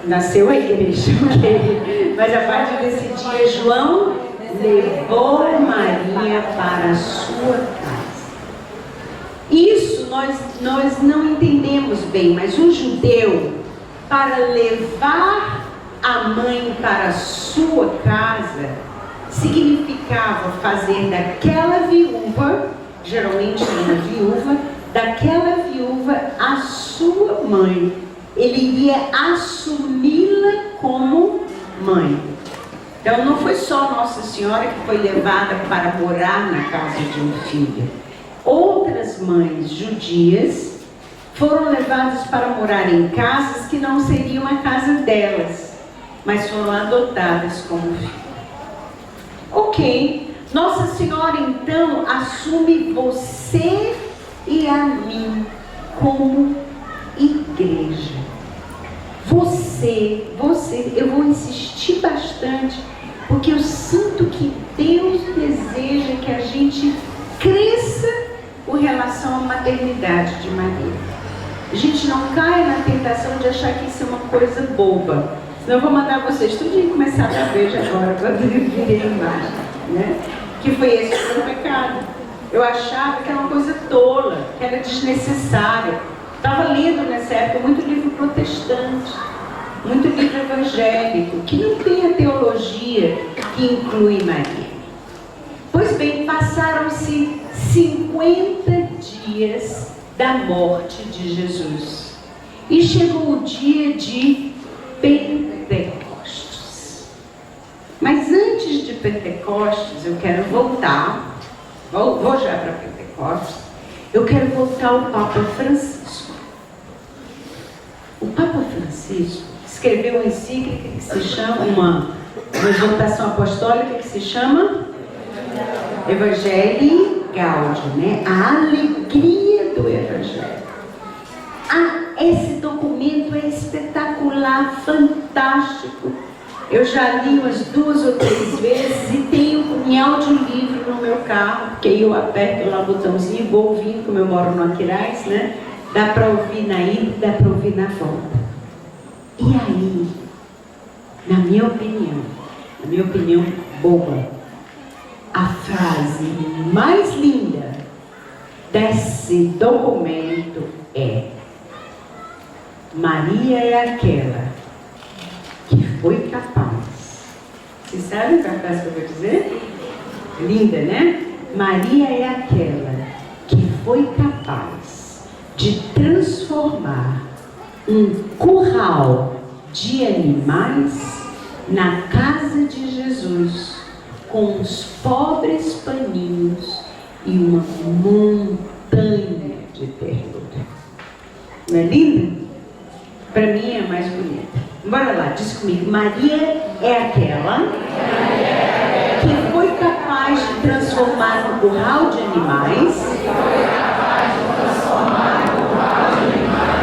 Nasceu a igreja. Mas a partir desse dia, João levou Maria para a sua casa. Isso nós não entendemos bem, mas o judeu, para levar a mãe para a sua casa, significava fazer daquela viúva, geralmente uma viúva, daquela viúva a sua mãe. Ele iria assumi-la como mãe. Então não foi só Nossa Senhora que foi levada para morar na casa de um filho. Outras mães judias foram levadas para morar em casas que não seriam a casa delas, mas foram adotadas como filho. Ok, Nossa Senhora então assume você e a mim como igreja. Você, eu vou insistir bastante, porque eu sinto que Deus deseja que a gente cresça com relação à maternidade de Maria. A gente não caia na tentação de achar que isso é uma coisa boba. Senão eu vou mandar vocês tudo começar a ver agora, quando virem a imagem, né? Que foi esse o meu pecado. Eu achava que era uma coisa tola, que era desnecessária. Estava lendo nessa época muito livro protestante, muito livro evangélico, que não tem a teologia que inclui Maria. Pois bem, passaram-se 50 dias da morte de Jesus e chegou o dia de Pentecostes. Mas antes de Pentecostes, eu quero voltar, vou já para Pentecostes, eu quero voltar ao Papa Francisco. O Papa Francisco escreveu uma encíclica que se chama, uma exortação apostólica que se chama Evangelii Gaudium, né? A alegria do Evangelho. Esse documento é espetacular, fantástico. Eu já li umas 2 ou 3 vezes e tenho em audiolivro no meu carro, porque aí eu aperto lá o botãozinho e vou ouvindo, como eu moro no Aquiraz, né? Dá para ouvir na ida e dá para ouvir na volta. E aí, na minha opinião boba, a frase mais linda desse documento é: Maria é aquela que foi capaz. Vocês sabem qual é a frase que eu vou dizer? Linda, né? Maria é aquela que foi capaz de transformar um curral de animais na casa de Jesus, com os pobres paninhos e uma montanha de ternura. Não é linda? Para mim é a mais bonita. Bora lá, diz comigo. Maria é aquela que foi capaz de transformar um curral de animais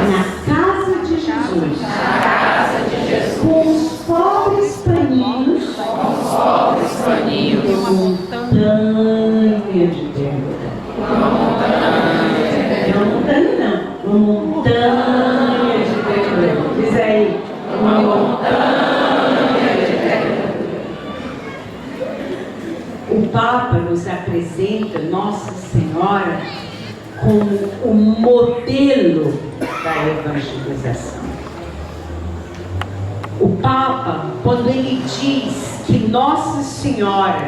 na casa de Jesus, com os pobres paninhos e uma montanha de ternura. Uma montanha de ternura. Diz aí. Uma montanha de ternura. O Papa nos apresenta Nossa Senhora como o modelo da evangelização. O Papa, quando ele diz que Nossa Senhora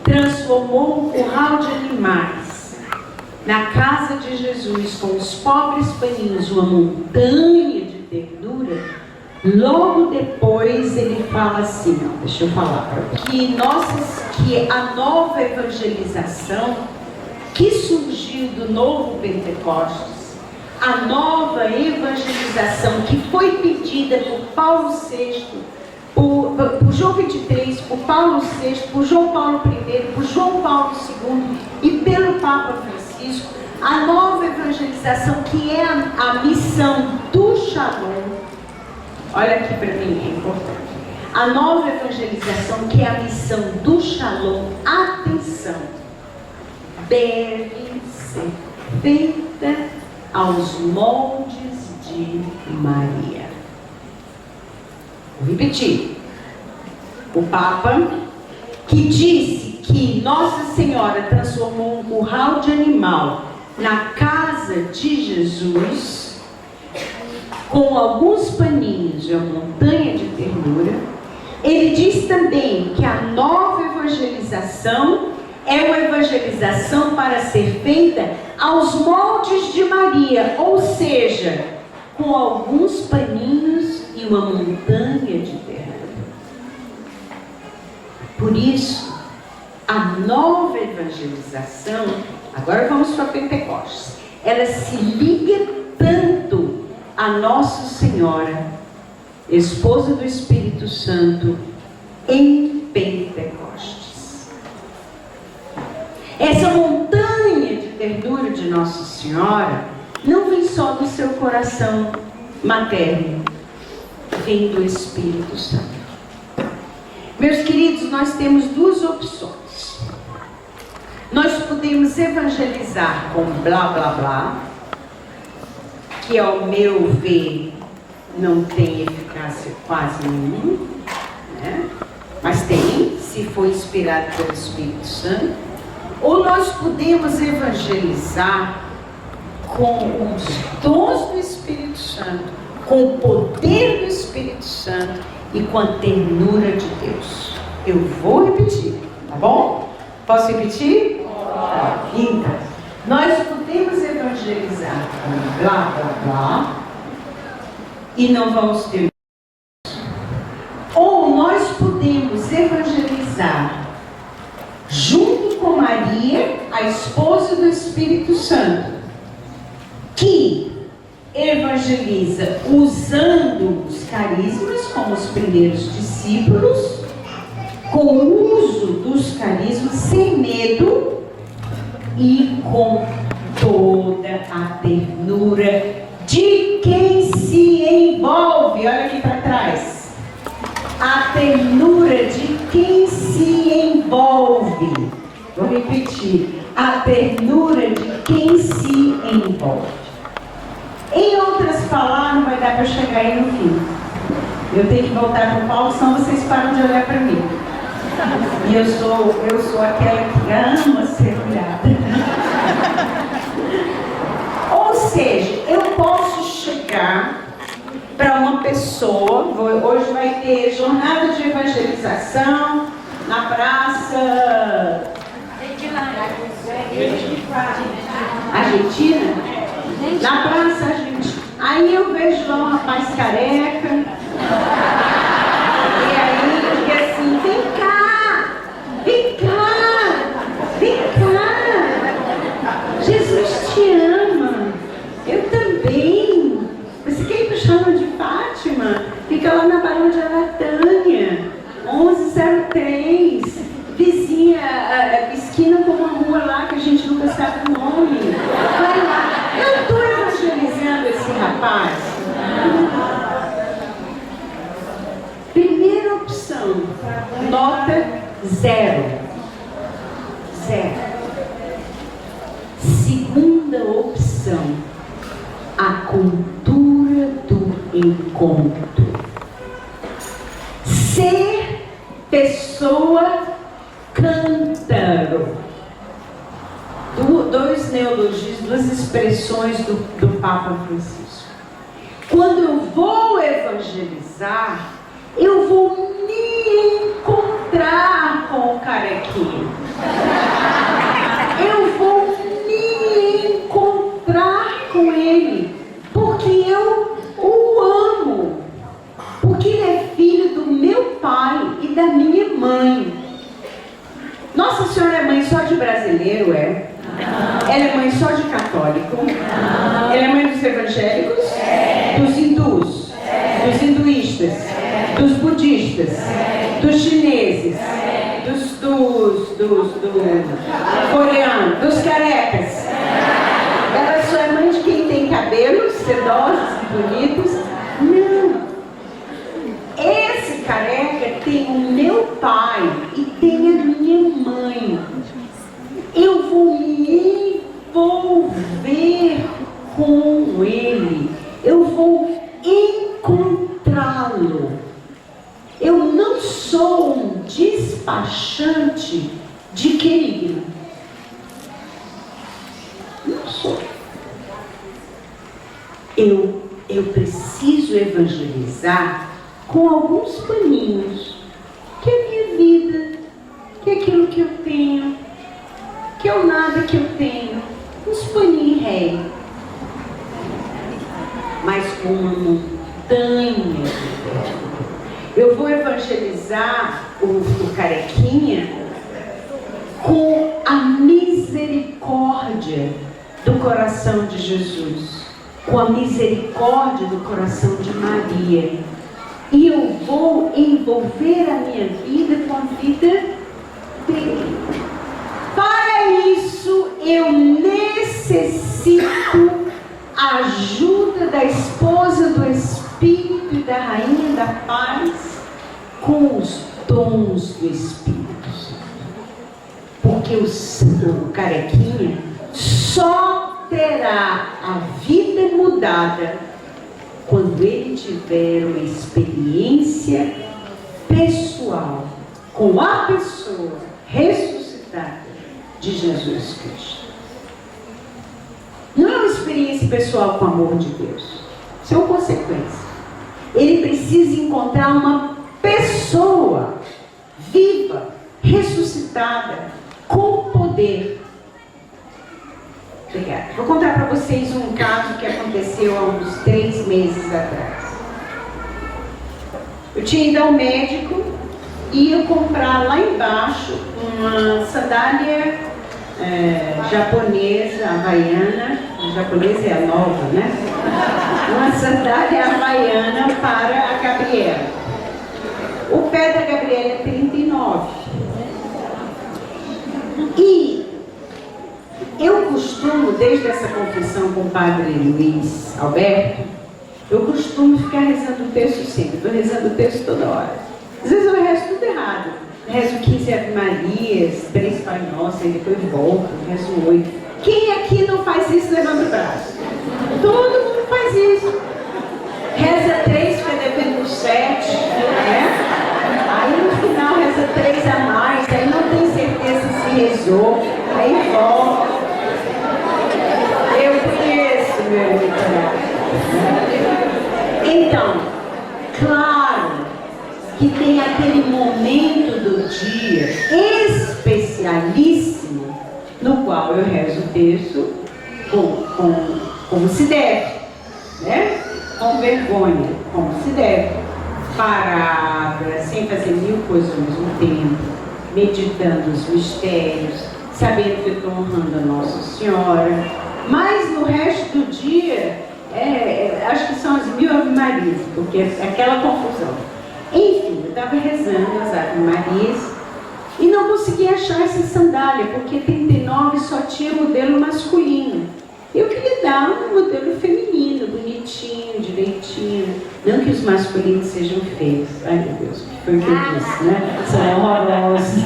transformou um curral de animais na casa de Jesus, com os pobres paninhos, uma montanha de ternura, logo depois ele fala assim, ó, deixa eu falar para você, que a nova evangelização que surgiu do novo Pentecostes, a nova evangelização que foi pedida por Paulo VI, por João 23, por Paulo VI, por João Paulo I, por João Paulo II e pelo Papa Francisco, a nova evangelização que é a missão do Shalom. Olha aqui para mim, é importante. A nova evangelização que é a missão do Shalom, atenção, deve ser feita aos moldes de Maria. Vou repetir. o Papa, que disse que Nossa Senhora transformou um curral de animal na casa de Jesus, com alguns paninhos e a montanha de ternura. Ele diz também que a nova evangelização é uma evangelização para ser feita aos moldes de Maria, ou seja, com alguns paninhos e uma montanha de ternura. Por isso, a nova evangelização, agora vamos para Pentecostes, ela se liga tanto a Nossa Senhora, esposa do Espírito Santo, em Pentecostes. Essa montanha de ternura de Nossa Senhora não vem só do seu coração materno, vem do Espírito Santo. Meus queridos, nós temos duas opções. Nós podemos evangelizar com blá blá blá, que ao meu ver não tem eficácia quase nenhuma, né? Mas tem, se for inspirado pelo Espírito Santo. Ou nós podemos evangelizar com os dons do Espírito Santo, com o poder do Espírito Santo e com a ternura de Deus. Eu vou repetir, tá bom? Posso repetir? Tá. Então, nós podemos evangelizar com blá blá blá e não vamos ter. Ou nós podemos evangelizar junto com Maria, a esposa do Espírito Santo, que evangeliza usando os carismas como os primeiros discípulos, com o uso dos carismas sem medo e com toda a ternura de quem se envolve. Olha aqui para trás. A ternura de quem se envolve. Vou repetir. A ternura de quem se envolve. Em outras palavras, não vai dar para chegar aí no fim. Eu tenho que voltar para o Paulo, senão vocês param de olhar para mim. E eu sou aquela que ama ser olhada. Ou seja, eu posso chegar para uma pessoa, hoje vai ter jornada de evangelização na praça Argentina? Na praça Argentina. Aí eu vejo lá um rapaz careca, e aí eu digo assim, vem cá, Jesus te ama, eu também. Você quer ir para o Chama de Fátima? Fica lá na Barão de Aratânia, 1103, vizinha, esquina com uma rua lá que a gente nunca sabe o nome. Vai lá. Eu estou evangelizando esse rapaz. Primeira opção, nota 0. Segunda opção, a cultura do encontro. Ser pessoa cântaro. Dois neologismos, duas expressões do Papa Francisco. Quando eu vou evangelizar, eu vou me encontrar com o carequinha. Eu vou me encontrar com ele, porque eu o amo, porque ele é filho do meu pai e da minha mãe. Nossa Senhora é mãe só de brasileiro, é? Ela é mãe só de católico? Ela é mãe dos evangélicos? Dos hindus? Dos hinduístas? Dos budistas? Dos chineses? Dos coreanos? Dos carecas? Ela só é mãe de quem tem cabelos sedosos e bonitos? Não. Esse careca tem o meu pai e tem a minha mãe. Eu vou me envolver com ele. Eu vou encontrá-lo. Eu não sou um despachante de querigma. Não sou. Eu preciso evangelizar com alguns paninhos, que é a minha vida, que é aquilo que eu tenho, que é o nada que eu tenho, uns paninhos rei, mas com uma montanha. Eu vou evangelizar o carequinha com a misericórdia do coração de Jesus, com a misericórdia do coração de Maria. E eu vou envolver a minha vida com a vida dele. Para isso, eu necessito a ajuda da esposa do Espírito e da Rainha da Paz com os dons do Espírito Santo. Porque o carequinha só terá a vida mudada quando ele tiver uma experiência pessoal com a pessoa ressuscitada de Jesus Cristo. Não é uma experiência pessoal com o amor de Deus. Isso é uma consequência. Ele precisa encontrar uma pessoa viva, ressuscitada, com poder. Obrigada. Vou contar para vocês um caso que aconteceu há uns 3 meses atrás. Eu tinha ido ao médico e ia comprar lá embaixo uma sandália japonesa, havaiana. A japonesa é a nova, né? Uma sandália havaiana para a Gabriela. O pé da Gabriela é 39. E eu costumo, desde essa confissão com o padre Luiz Alberto, eu costumo ficar rezando o texto sempre. Estou rezando o texto toda hora. Às vezes eu rezo tudo errado. Rezo 15 Ave Marias, 3 Pai Nosso, aí depois volto, rezo 8. Quem aqui não faz isso, levanta o braço. Todo mundo faz isso. Reza 3, fica devendo 7, né? Aí no final reza 3 a mais, aí não tem certeza se rezou, aí volta. Eu conheço, meu literário. Então, claro que tem aquele momento do dia especialíssimo no qual eu rezo o texto como se deve, né? Com vergonha, como se deve, parada, sem fazer 1000 coisas ao mesmo tempo, meditando os mistérios, sabendo que eu estou honrando a Nossa Senhora. Mas no resto do dia, acho que são as 1000 Ave Marias, porque é aquela confusão. Enfim, eu estava rezando as Ave Marias e não conseguia achar essa sandália, porque 39 só tinha modelo masculino. Eu queria dar um modelo feminino, bonitinho, direitinho. Não que os masculinos sejam feios. Ai, meu Deus, que foi o que eu disse, né? São horrorosos.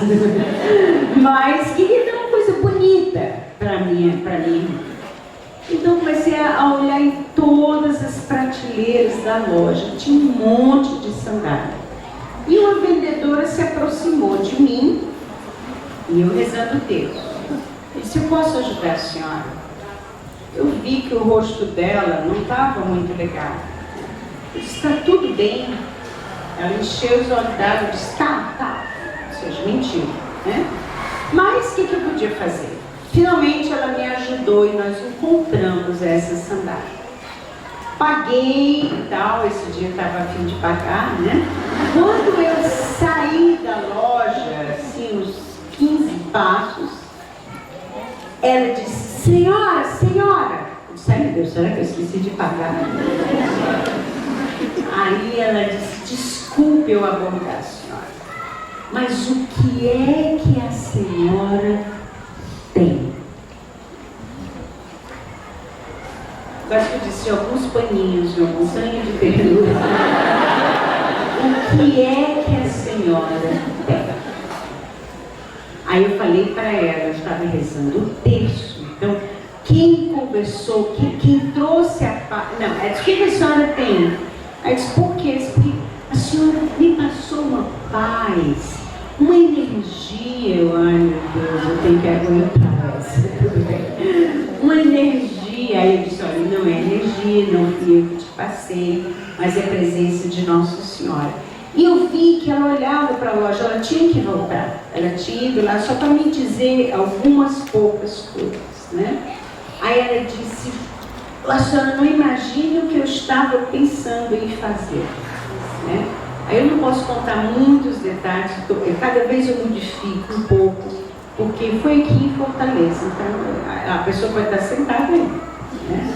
Mas queria dar uma coisa bonita para minha irmã. Então comecei a olhar em todas as prateleiras da loja. Tinha um monte de sandália. E uma vendedora se aproximou de mim, e eu rezando o texto. Eu disse: eu posso ajudar a senhora? Eu vi que o rosto dela não estava muito legal. Eu disse: está tudo bem? Ela encheu os olhos dela e disse: tá. Ou seja, mentiu, né? Mas o que eu podia fazer? Finalmente ela me ajudou e nós compramos essa sandália. Paguei e tal, esse dia eu estava a fim de pagar, né? Quando eu saí da loja, assim, uns 15 passos, ela disse: senhora! Eu disse: ai meu Deus, será que eu esqueci de pagar? Aí ela disse: desculpe eu abordar a senhora, mas o que é que a senhora tem? Eu acho que eu disse: alguns paninhos, uma montanha de verdura. O que é que a senhora tem? Aí eu falei para ela, eu estava rezando o terço. Então, quem conversou, quem trouxe a paz... Não, ela disse: o que a senhora tem? Aí eu disse: porque a Senhor me passou uma paz, uma energia. Ai meu Deus, eu tenho que aguentar essa, tudo bem. Uma energia. Aí eu disse, olha, não é energia, não fui eu que te passei, mas é a presença de Nossa Senhora. E eu vi que ela olhava para a loja, ela tinha que voltar. Ela tinha ido lá só para me dizer algumas poucas coisas, né? Aí ela disse, a senhora não imagina o que eu estava pensando em fazer, né? Aí eu não posso contar muitos detalhes, cada vez eu modifico um pouco, porque foi aqui em Fortaleza, então a pessoa pode estar sentada aí, né?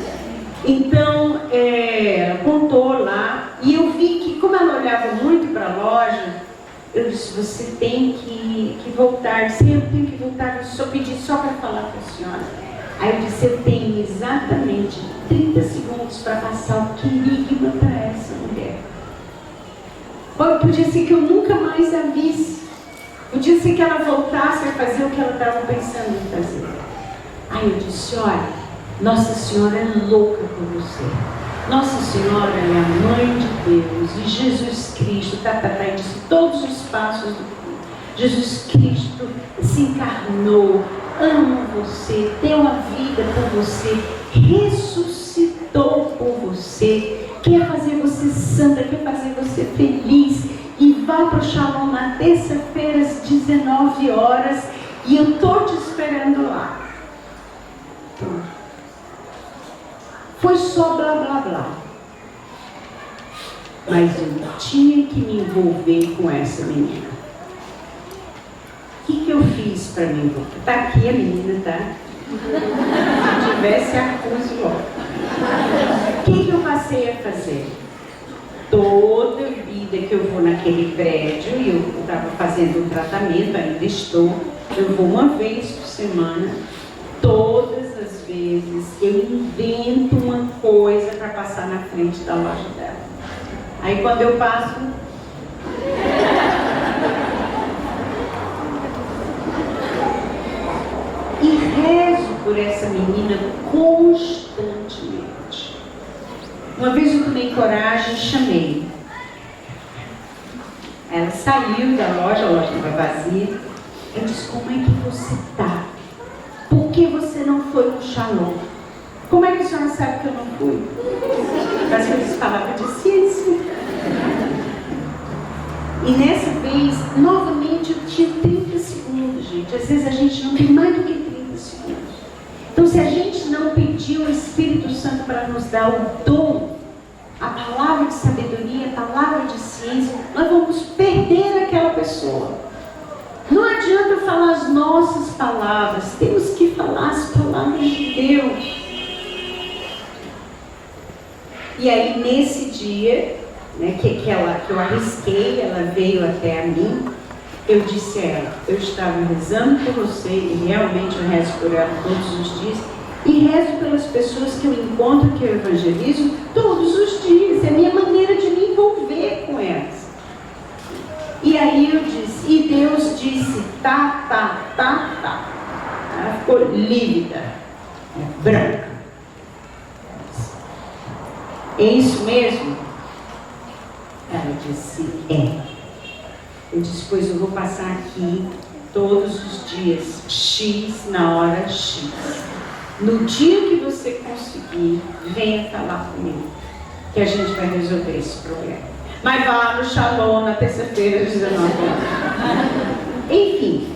Então, ela contou lá, e eu vi que, como ela olhava muito para a loja, eu disse, você tem que voltar, sempre tem que voltar, eu só pedi só para falar para a senhora. Aí eu disse, eu tenho exatamente 30 segundos para passar o querigma para essa mulher. Podia ser que eu nunca mais a visse, podia ser que ela voltasse a fazer o que ela estava pensando em fazer. Aí eu disse, olha, Nossa Senhora é louca por você. Nossa Senhora é a Mãe de Deus e Jesus Cristo, e disse todos os passos do filho. Jesus Cristo se encarnou, ama você, deu a vida por você, ressuscitou por você, quer fazer você santa, quer fazer você feliz. E vai para o Shalom na terça-feira às 19 horas e eu estou te esperando lá. Pronto. Foi só blá blá blá. Mas eu tinha que me envolver com essa menina. O que eu fiz para me envolver? Está aqui a menina, tá? Se tivesse, acuso logo. O que eu passei a fazer? Toda vida que eu vou naquele prédio, e eu estava fazendo um tratamento, ainda estou, eu vou uma vez por semana, todas as vezes eu invento uma coisa para passar na frente da loja dela. Aí quando eu passo, e rezo por essa menina constantemente. Uma vez eu tomei coragem e chamei. Ela saiu da loja, a loja estava vazia. Eu disse, como é que você está? Por que você não foi no Shalom? Como é que a senhora sabe que eu não fui? Mas eu disse palavra de ciência. E nessa vez, novamente, eu tinha 30 segundos, gente. Às vezes a gente não tem mais do que 30 segundos. Então, se a gente não pedir o Espírito Santo para nos dar o dom, a palavra de sabedoria, a palavra de ciência, nós vamos perder aquela pessoa. Não adianta falar as nossas palavras, temos que falar as palavras de Deus. E aí, nesse dia, né, que eu arrisquei, ela veio até a mim, eu disse a ela, eu estava rezando por você, e realmente eu rezo por ela todos os dias, e rezo pelas pessoas que eu encontro, que eu evangelizo todos os dias, é a minha maneira de me envolver com elas. E aí eu disse, e Deus disse, tá. Ela ficou lívida, branca. É isso mesmo? Ela disse, é. Eu disse, pois eu vou passar aqui todos os dias, X na hora X. No dia que você conseguir, venha falar comigo, que a gente vai resolver esse problema. Mas vá no Shalom na terça-feira às 19 horas. Enfim,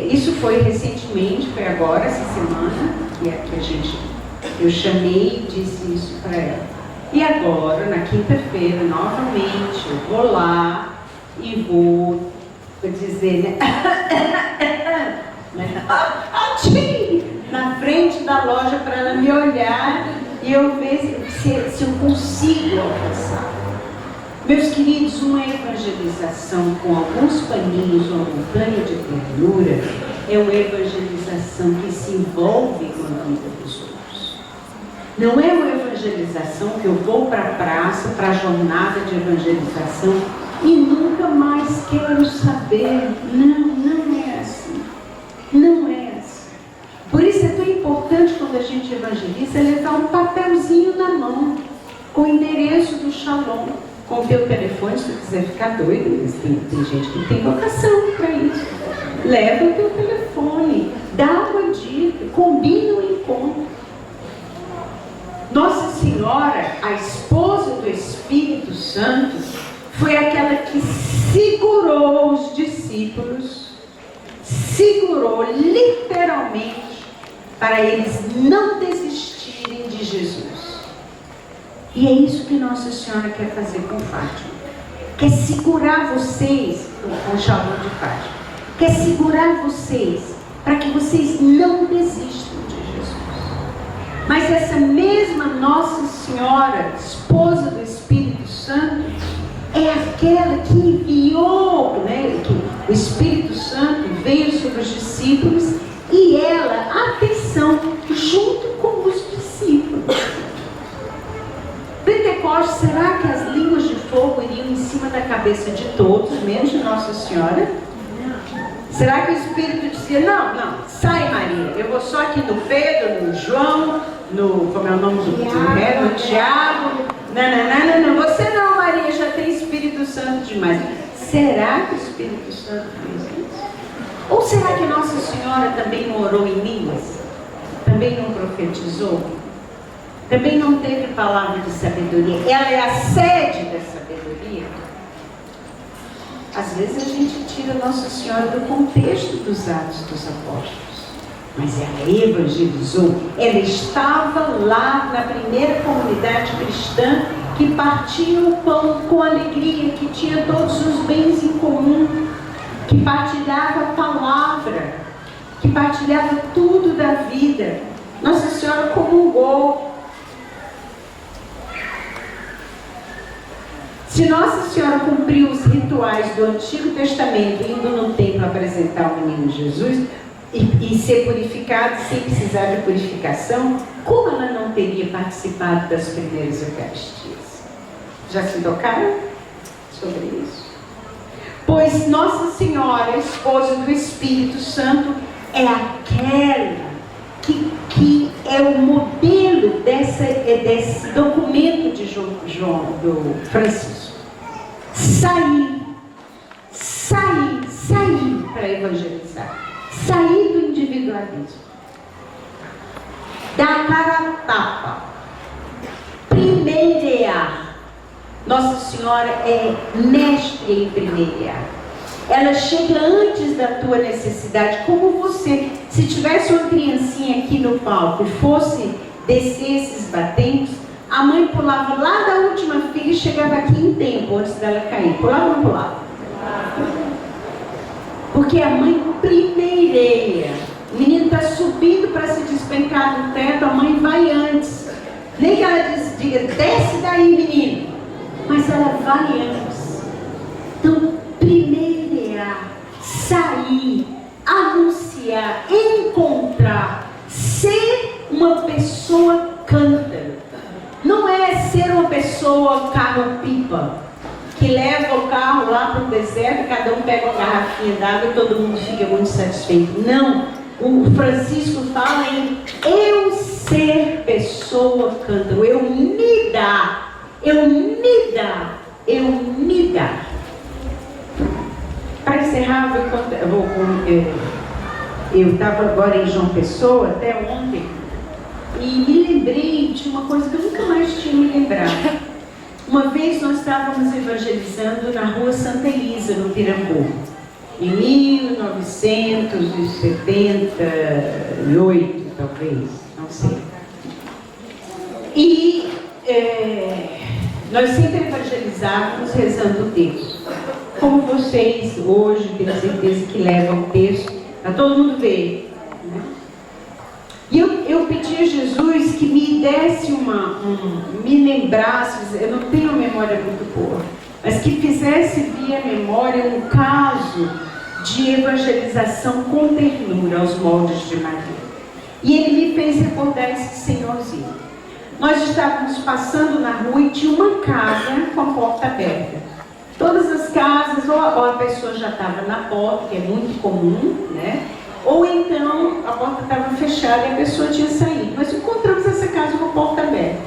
isso foi recentemente, foi agora, essa semana, eu chamei e disse isso para ela. E agora, na quinta-feira, novamente, eu vou lá e vou dizer, né? Na frente da loja para ela me olhar e eu ver se eu consigo alcançar. Meus queridos, uma evangelização com alguns paninhos ou um plano de ternura é uma evangelização que se envolve com a vida dos outros. Não é uma evangelização que eu vou para a praça, para a jornada de evangelização e nunca mais quero saber. Não é assim. Não é assim. Por isso é tão importante quando a gente evangeliza levar um papelzinho na mão com o endereço do Shalom, com o teu telefone, se tu quiser ficar doido, mas tem gente que tem vocação para isso. Leva o teu telefone, dá uma dica, combina um encontro. Nossa Senhora, a esposa do Espírito Santo, foi aquela que segurou os discípulos, segurou literalmente para eles não desistirem de Jesus. E é isso que Nossa Senhora quer fazer com Fátima. Quer segurar vocês, com o Shalom de Fátima, quer segurar vocês para que vocês não desistam de Jesus. Mas essa mesma Nossa Senhora, esposa do Espírito Santo, é aquela que enviou, né, que o Espírito Santo veio sobre os discípulos e ela, atenção, junto com os discípulos. Pentecostes, será que as línguas de fogo iriam em cima da cabeça de todos, menos de Nossa Senhora? Será que o Espírito dizia, não, sai Maria, eu vou só aqui no Pedro, no João, como é o nome do no Tiago, não, você não Maria, já tem Espírito Santo demais. Será que o Espírito Santo fez isso? Ou será que Nossa Senhora também não orou em línguas? Também não profetizou? Também não teve palavra de sabedoria? Ela é a sede da sabedoria? Às vezes a gente tira Nossa Senhora do contexto dos Atos dos Apóstolos, mas ela evangelizou. Ela estava lá na primeira comunidade cristã que partia o pão com alegria, que tinha todos os bens em comum, que partilhava a palavra, que partilhava tudo da vida. Nossa Senhora comungou. Se Nossa Senhora cumpriu os rituais do Antigo Testamento, indo no templo apresentar o menino Jesus e ser purificado sem precisar de purificação, como ela não teria participado das primeiras Eucaristias? Já se tocaram sobre isso? Pois Nossa Senhora, esposa do Espírito Santo, é aquela que é o modelo desse documento de do Francisco. Sair para evangelizar, sair do individualismo, dar a cara a tapa, primeirear. Nossa Senhora é mestre em primeirear. Ela chega antes da tua necessidade, como você. Se tivesse uma criancinha aqui no palco e fosse descer esses batentes, a mãe pulava lá da última fila e chegava aqui em tempo, antes dela cair. Pulava ou não pulava? Porque a mãe primeireia. O menino está subindo para se despencar do teto, a mãe vai antes. Nem que ela diga, desce daí, menino. Mas ela vai antes. Então, primeirear, sair, anunciar, encontrar, ser uma pessoa cântara. Não é ser uma pessoa carro-pipa, que leva o carro lá para o deserto, cada um pega uma garrafinha d'água e todo mundo fica muito satisfeito. Não, o Francisco fala em eu ser pessoa cântara, eu me dar. Para encerrar, eu estava agora em João Pessoa, até ontem, e me lembrei de uma coisa que eu nunca mais tinha me lembrado. Uma vez nós estávamos evangelizando na rua Santa Elisa, no Pirambu, em 1978, talvez, não sei. E nós sempre evangelizávamos rezando o texto. Como vocês hoje, tenho certeza que levam o texto, para todo mundo ver. Né? E eu pedi a Jesus que me desse me lembrasse, eu não tenho uma memória muito boa, mas que fizesse vir à memória um caso de evangelização com ternura aos moldes de Maria. E ele me fez recordar esse senhorzinho. Nós estávamos passando na rua e tinha uma casa com a porta aberta. Todas as casas, ou a pessoa já estava na porta, que é muito comum, né? Ou então a porta estava fechada e a pessoa tinha saído. Mas encontramos essa casa com a porta aberta.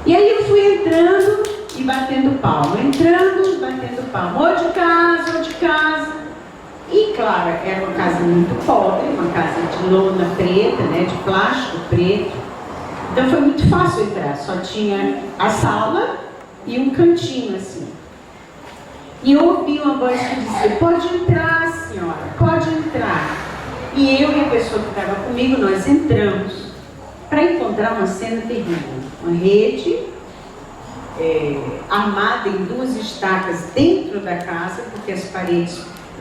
E aí eu fui entrando e batendo palma, entrando, batendo palma, ou de casa, ou de casa. E claro, era uma casa muito pobre, uma casa de lona preta, né, de plástico preto. Então foi muito fácil entrar, só tinha a sala e um cantinho assim. E eu ouvi uma voz que dizia: pode entrar, senhora, pode entrar. E eu e a pessoa que estava comigo, nós entramos para encontrar uma cena terrível. Uma rede armada em 2 estacas dentro da casa, porque as paredes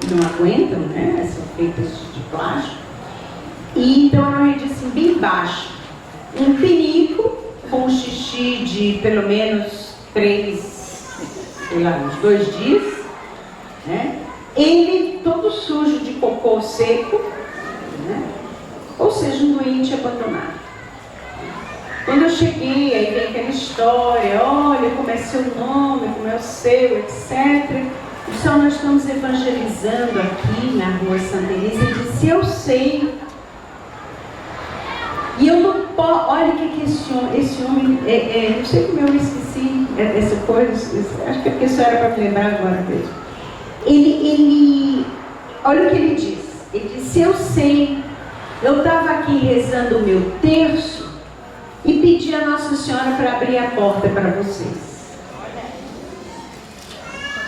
não aguentam, né? São feitas de plástico. E então era uma rede assim bem baixa. Um pinico com um xixi de pelo menos 2 dias, né? Ele todo sujo de cocô seco, né? Ou seja, um doente abandonado. Quando eu cheguei, aí vem aquela história: olha, como é seu nome, como é o seu, etc. Então nós estamos evangelizando aqui na rua Santa Elisa. Ele disse: eu sei. E eu não posso. Olha o que esse homem não sei como eu esqueci essa coisa. Acho que é porque isso era para me lembrar agora mesmo. Olha o que ele disse. Ele disse: eu sei. Eu estava aqui rezando o meu terço e pedi a Nossa Senhora para abrir a porta para vocês.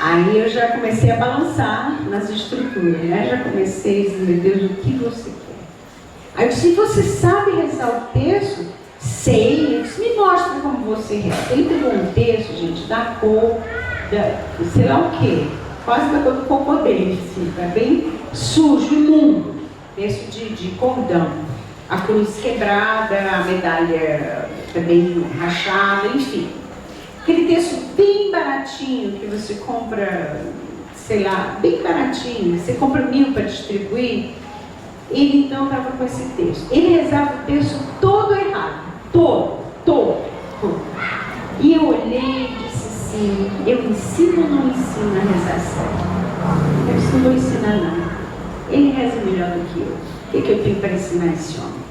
Aí eu já comecei a balançar nas estruturas, né? Já comecei a dizer: meu Deus, o que você quer? Aí eu disse: você sabe rezar o terço? Sei. Ele disse: me mostra como você reza. Ele pegou um terço, gente, da cor, sei lá o quê, quase da cor do cocô dele, assim, tá bem sujo, imundo, terço de cordão. A cruz quebrada, a medalha também rachada, enfim. Aquele terço bem baratinho que você compra, sei lá, bem baratinho, você compra 1000 para distribuir. Ele então estava com esse terço. Ele rezava o terço todo errado. Todo. E eu olhei e disse assim: eu ensino ou não ensino a rezar certo? Eu disse: não vou ensinar não. Ele reza melhor do que eu. O que eu tenho para ensinar esse homem?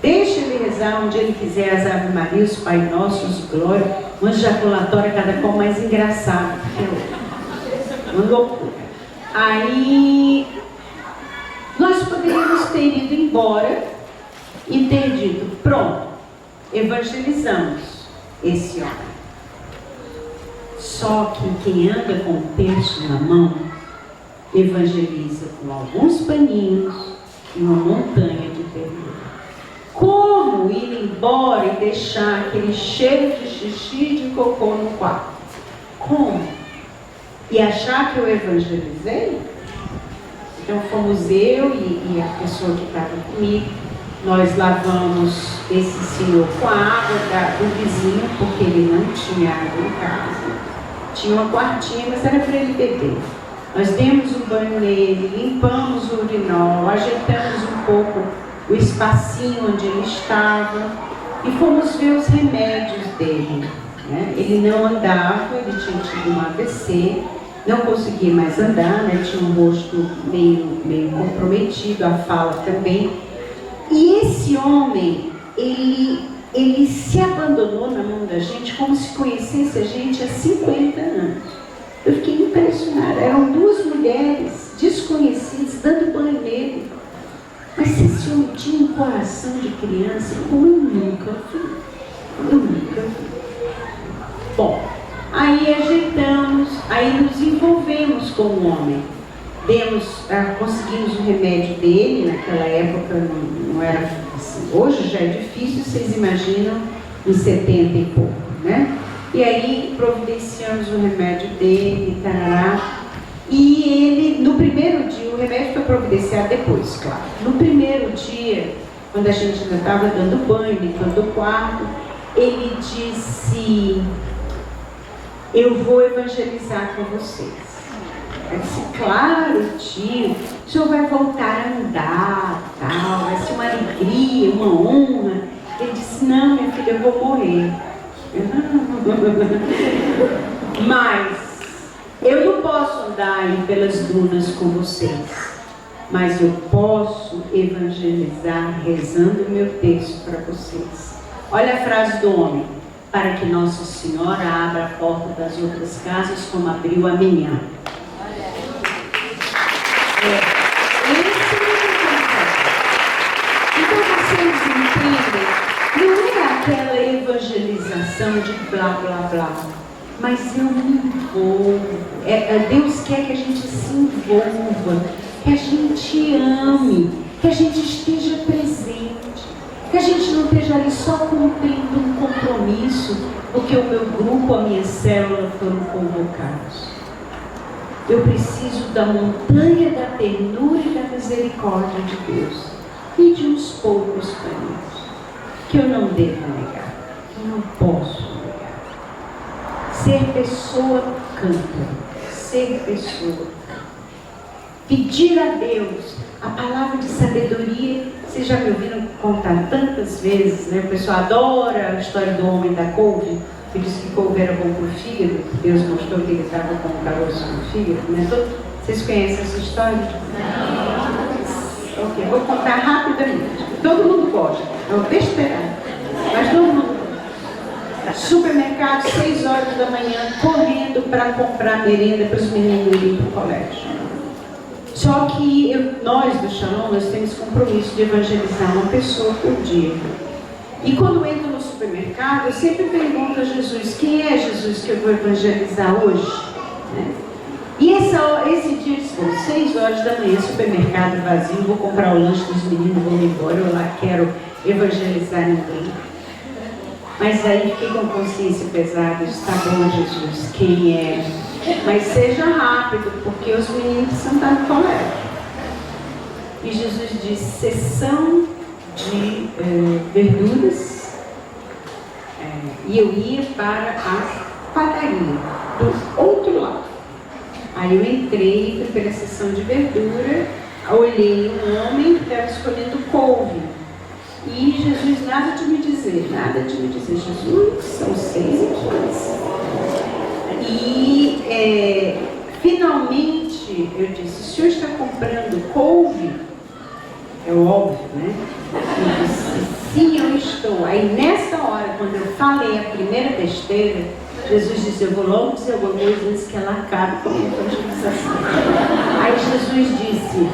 Deixa ele rezar onde ele quiser as Ave Maria, os Pai Nossos, Glória, uma ejaculatória cada qual mais engraçado. Uma loucura. Aí nós poderíamos ter ido embora e ter dito: pronto, evangelizamos esse homem. Só que quem anda com o terço na mão evangeliza com alguns paninhos e uma montanha de terror. Como ir embora e deixar aquele cheiro de xixi e de cocô no quarto? Como? E achar que eu evangelizei? Então fomos eu e a pessoa que estava comigo. Nós lavamos esse senhor com a água do vizinho, porque ele não tinha água em casa. Tinha uma quartinha, mas era para ele beber. Nós demos um banho nele, limpamos o urinol, ajeitamos um pouco o espacinho onde ele estava e fomos ver os remédios dele, né? Ele não andava, ele tinha tido um AVC, não conseguia mais andar, né? Tinha um rosto meio comprometido, a fala também. E esse homem, ele se abandonou na mão da gente como se conhecesse a gente há 50 anos. Eu fiquei impressionada. Eram 2 mulheres desconhecidas dando banho nele. Mas se esse homem tinha um coração de criança, como eu nunca vi. Bom, aí ajeitamos, aí nos envolvemos com o homem. Conseguimos o remédio dele, naquela época não era assim. Hoje já é difícil, vocês imaginam, em 70 e pouco, né? E aí providenciamos o remédio dele, tarará. E ele, no primeiro dia, o remédio foi providenciado depois, claro. No primeiro dia, quando a gente ainda estava dando banho, limpando o quarto, ele disse: eu vou evangelizar com vocês. Eu disse: claro, tio, o senhor vai voltar a andar, tal, vai ser uma alegria, uma honra. Ele disse: não, minha filha, eu vou morrer. Mas eu não posso andar aí pelas dunas com vocês, mas eu posso evangelizar rezando o meu texto para vocês. Olha a frase do homem: para que Nossa Senhora abra a porta das outras casas como abriu a minha. Então vocês entendem, não é aquela evangelização de blá blá blá, mas eu me envolvo. Deus quer que a gente se envolva, que a gente ame, que a gente esteja presente, que a gente não esteja ali só cumprindo um compromisso, porque o meu grupo, a minha célula foram convocados. Eu preciso da montanha da ternura e da misericórdia de Deus e de uns poucos caminhos que eu não devo negar, que eu não posso negar. Ser pessoa canta, ser pessoa. Pedir a Deus a palavra de sabedoria. Vocês já me ouviram contar tantas vezes, né? O pessoal adora a história do homem da couve, que disse que couve era bom para o fígado. Deus mostrou que ele estava com um caroço no fígado, né? Vocês conhecem essa história? Não. Ok, vou contar rapidamente. Todo mundo gosta, é uma besteira, mas todo mundo gosta. Supermercado, 6 horas da manhã, correndo para comprar merenda para os meninos irem para o colégio. Só que nós do Shalom, nós temos compromisso de evangelizar uma pessoa por dia. E quando eu entro no supermercado, eu sempre pergunto a Jesus, quem é Jesus que eu vou evangelizar hoje? Né? E esse dia, bom, 6 horas da manhã, supermercado vazio, vou comprar o lanche dos meninos, vou embora, eu lá quero evangelizar ninguém. Mas aí fiquei com consciência pesada, está bom, Jesus, quem é? Mas seja rápido, porque os meninos precisam estar no colégio. E Jesus disse, seção de verduras, e eu ia para a padaria, do outro lado. Aí eu entrei, fui pela seção de verdura, olhei um homem que estava escolhendo couve. E Jesus, nada de me dizer, Jesus, são 6h15. E finalmente eu disse, o senhor está comprando couve? É óbvio, né? Eu disse, sim, eu estou. Aí nessa hora, quando eu falei a primeira besteira, Jesus disse, eu vou logo dizer alguma coisa antes que ela acabe com a minha evangelização. Aí Jesus disse,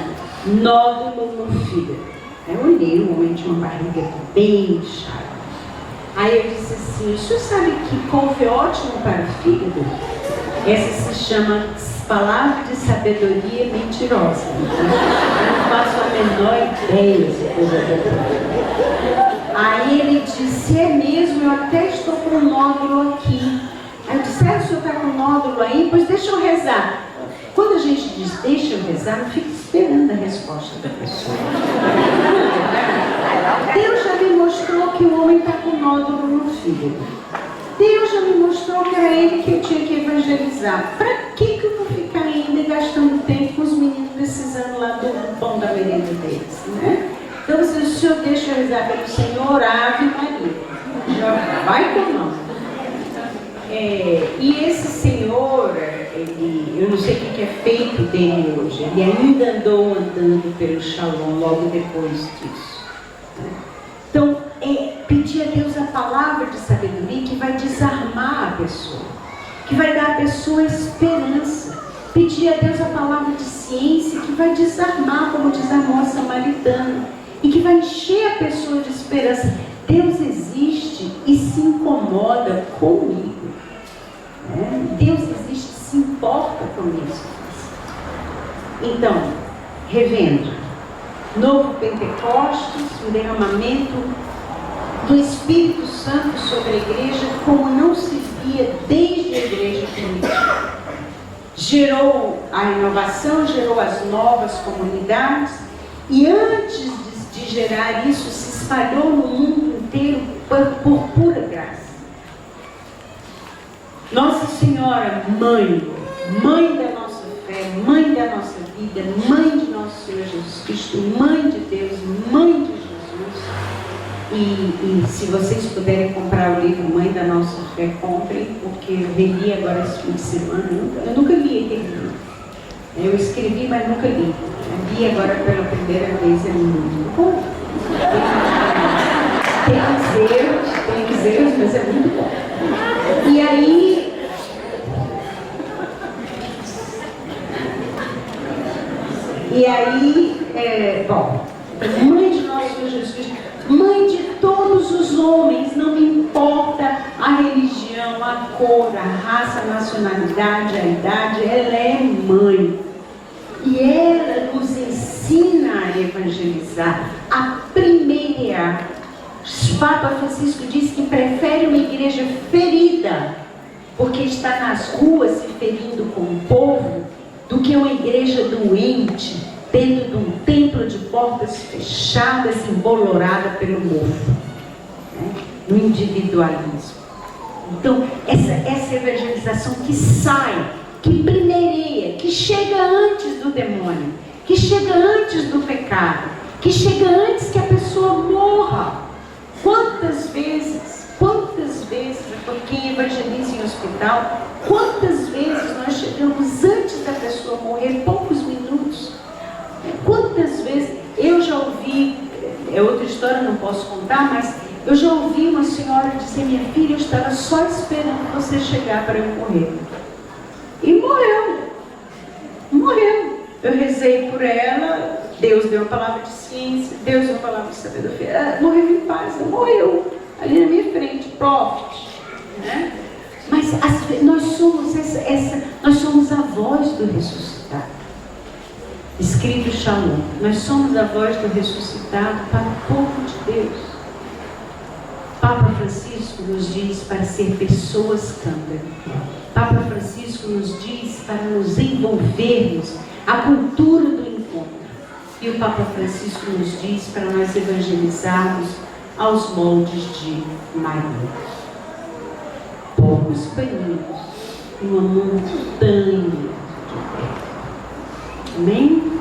nódulo no fígado. Aí eu olhei, o homem tinha uma barriga bem inchada. Aí eu disse assim, o senhor sabe que couve é ótimo para o fígado? Essa se chama palavra de sabedoria mentirosa. Eu não faço a menor ideia de coisa da. Aí ele disse, é mesmo, eu até estou com um nódulo aqui. Aí eu disse, o senhor está com um nódulo aí? Pois deixa eu rezar. Quando a gente diz deixa eu rezar, não fica esperando a resposta da pessoa. Deus já me mostrou que o homem está com nódulo no fígado. Deus já me mostrou que era ele que eu tinha que evangelizar. Para que eu vou ficar ainda gastando tempo com os meninos precisando lá do pão da merenda deles, né? Então, se o senhor deixa eu rezar pelo Senhor, Ave Maria. Já vai com nós. E esse senhor, eu não sei o que é feito dele hoje. Ele ainda andou andando pelo Shalom logo depois disso. Então, pedir a Deus a palavra de sabedoria que vai desarmar a pessoa, que vai dar à pessoa esperança. Pedir a Deus a palavra de ciência que vai desarmar, como desarmou a samaritana, e que vai encher a pessoa de esperança. Deus existe e se incomoda comigo. Deus existe e se importa com isso. Então, revendo, novo Pentecostes, o derramamento do Espírito Santo sobre a igreja como não se via desde a igreja primitiva. Gerou a inovação, gerou as novas comunidades, e antes de gerar isso, se espalhou no mundo inteiro por pura graça. Nossa Senhora, Mãe da nossa fé, Mãe da nossa vida, Mãe de nosso Senhor Jesus Cristo, Mãe de Deus, Mãe de Jesus. E se vocês puderem comprar o livro Mãe da Nossa Fé, comprem, porque eu reli agora esse fim de semana. Eu nunca li aquele livro. Eu escrevi, mas nunca li. Eu li agora pela primeira vez. É muito bom. Tem uns Deus, mas é muito bom. E aí, bom, mãe de nosso Senhor Jesus, mãe de todos os homens, não importa a religião, a cor, a raça, a nacionalidade, a idade, ela é mãe. E ela nos ensina a evangelizar, a primeirar. O Papa Francisco diz que prefere uma igreja ferida, porque está nas ruas se ferindo com o povo, do que uma igreja doente, dentro de um templo de portas fechadas, embolorada pelo mofo, né? No individualismo. Então, essa evangelização que sai, que primeireia, que chega antes do demônio, que chega antes do pecado, que chega antes que a pessoa morra. Quantas vezes, quem evangeliza em hospital, quantas vezes nós chegamos antes da pessoa morrer, poucos minutos? Quantas vezes eu já ouvi, é outra história, não posso contar, mas eu já ouvi uma senhora dizer: minha filha, eu estava só esperando você chegar para eu morrer. E morreu. Eu rezei por ela, Deus deu a palavra de ciência, Deus deu a palavra de sabedoria. Ela morreu em paz, ela morreu ali na minha frente, profit, né? Mas nós somos a voz do ressuscitado. Escrito Shalom, nós somos a voz do ressuscitado para o povo de Deus. Papa Francisco nos diz para ser pessoas cândida. Papa Francisco nos diz para nos envolvermos a cultura do encontro. E o Papa Francisco nos diz para nós evangelizarmos aos moldes de Maria. Poucos paninhos, uma montanha de terra. Amém?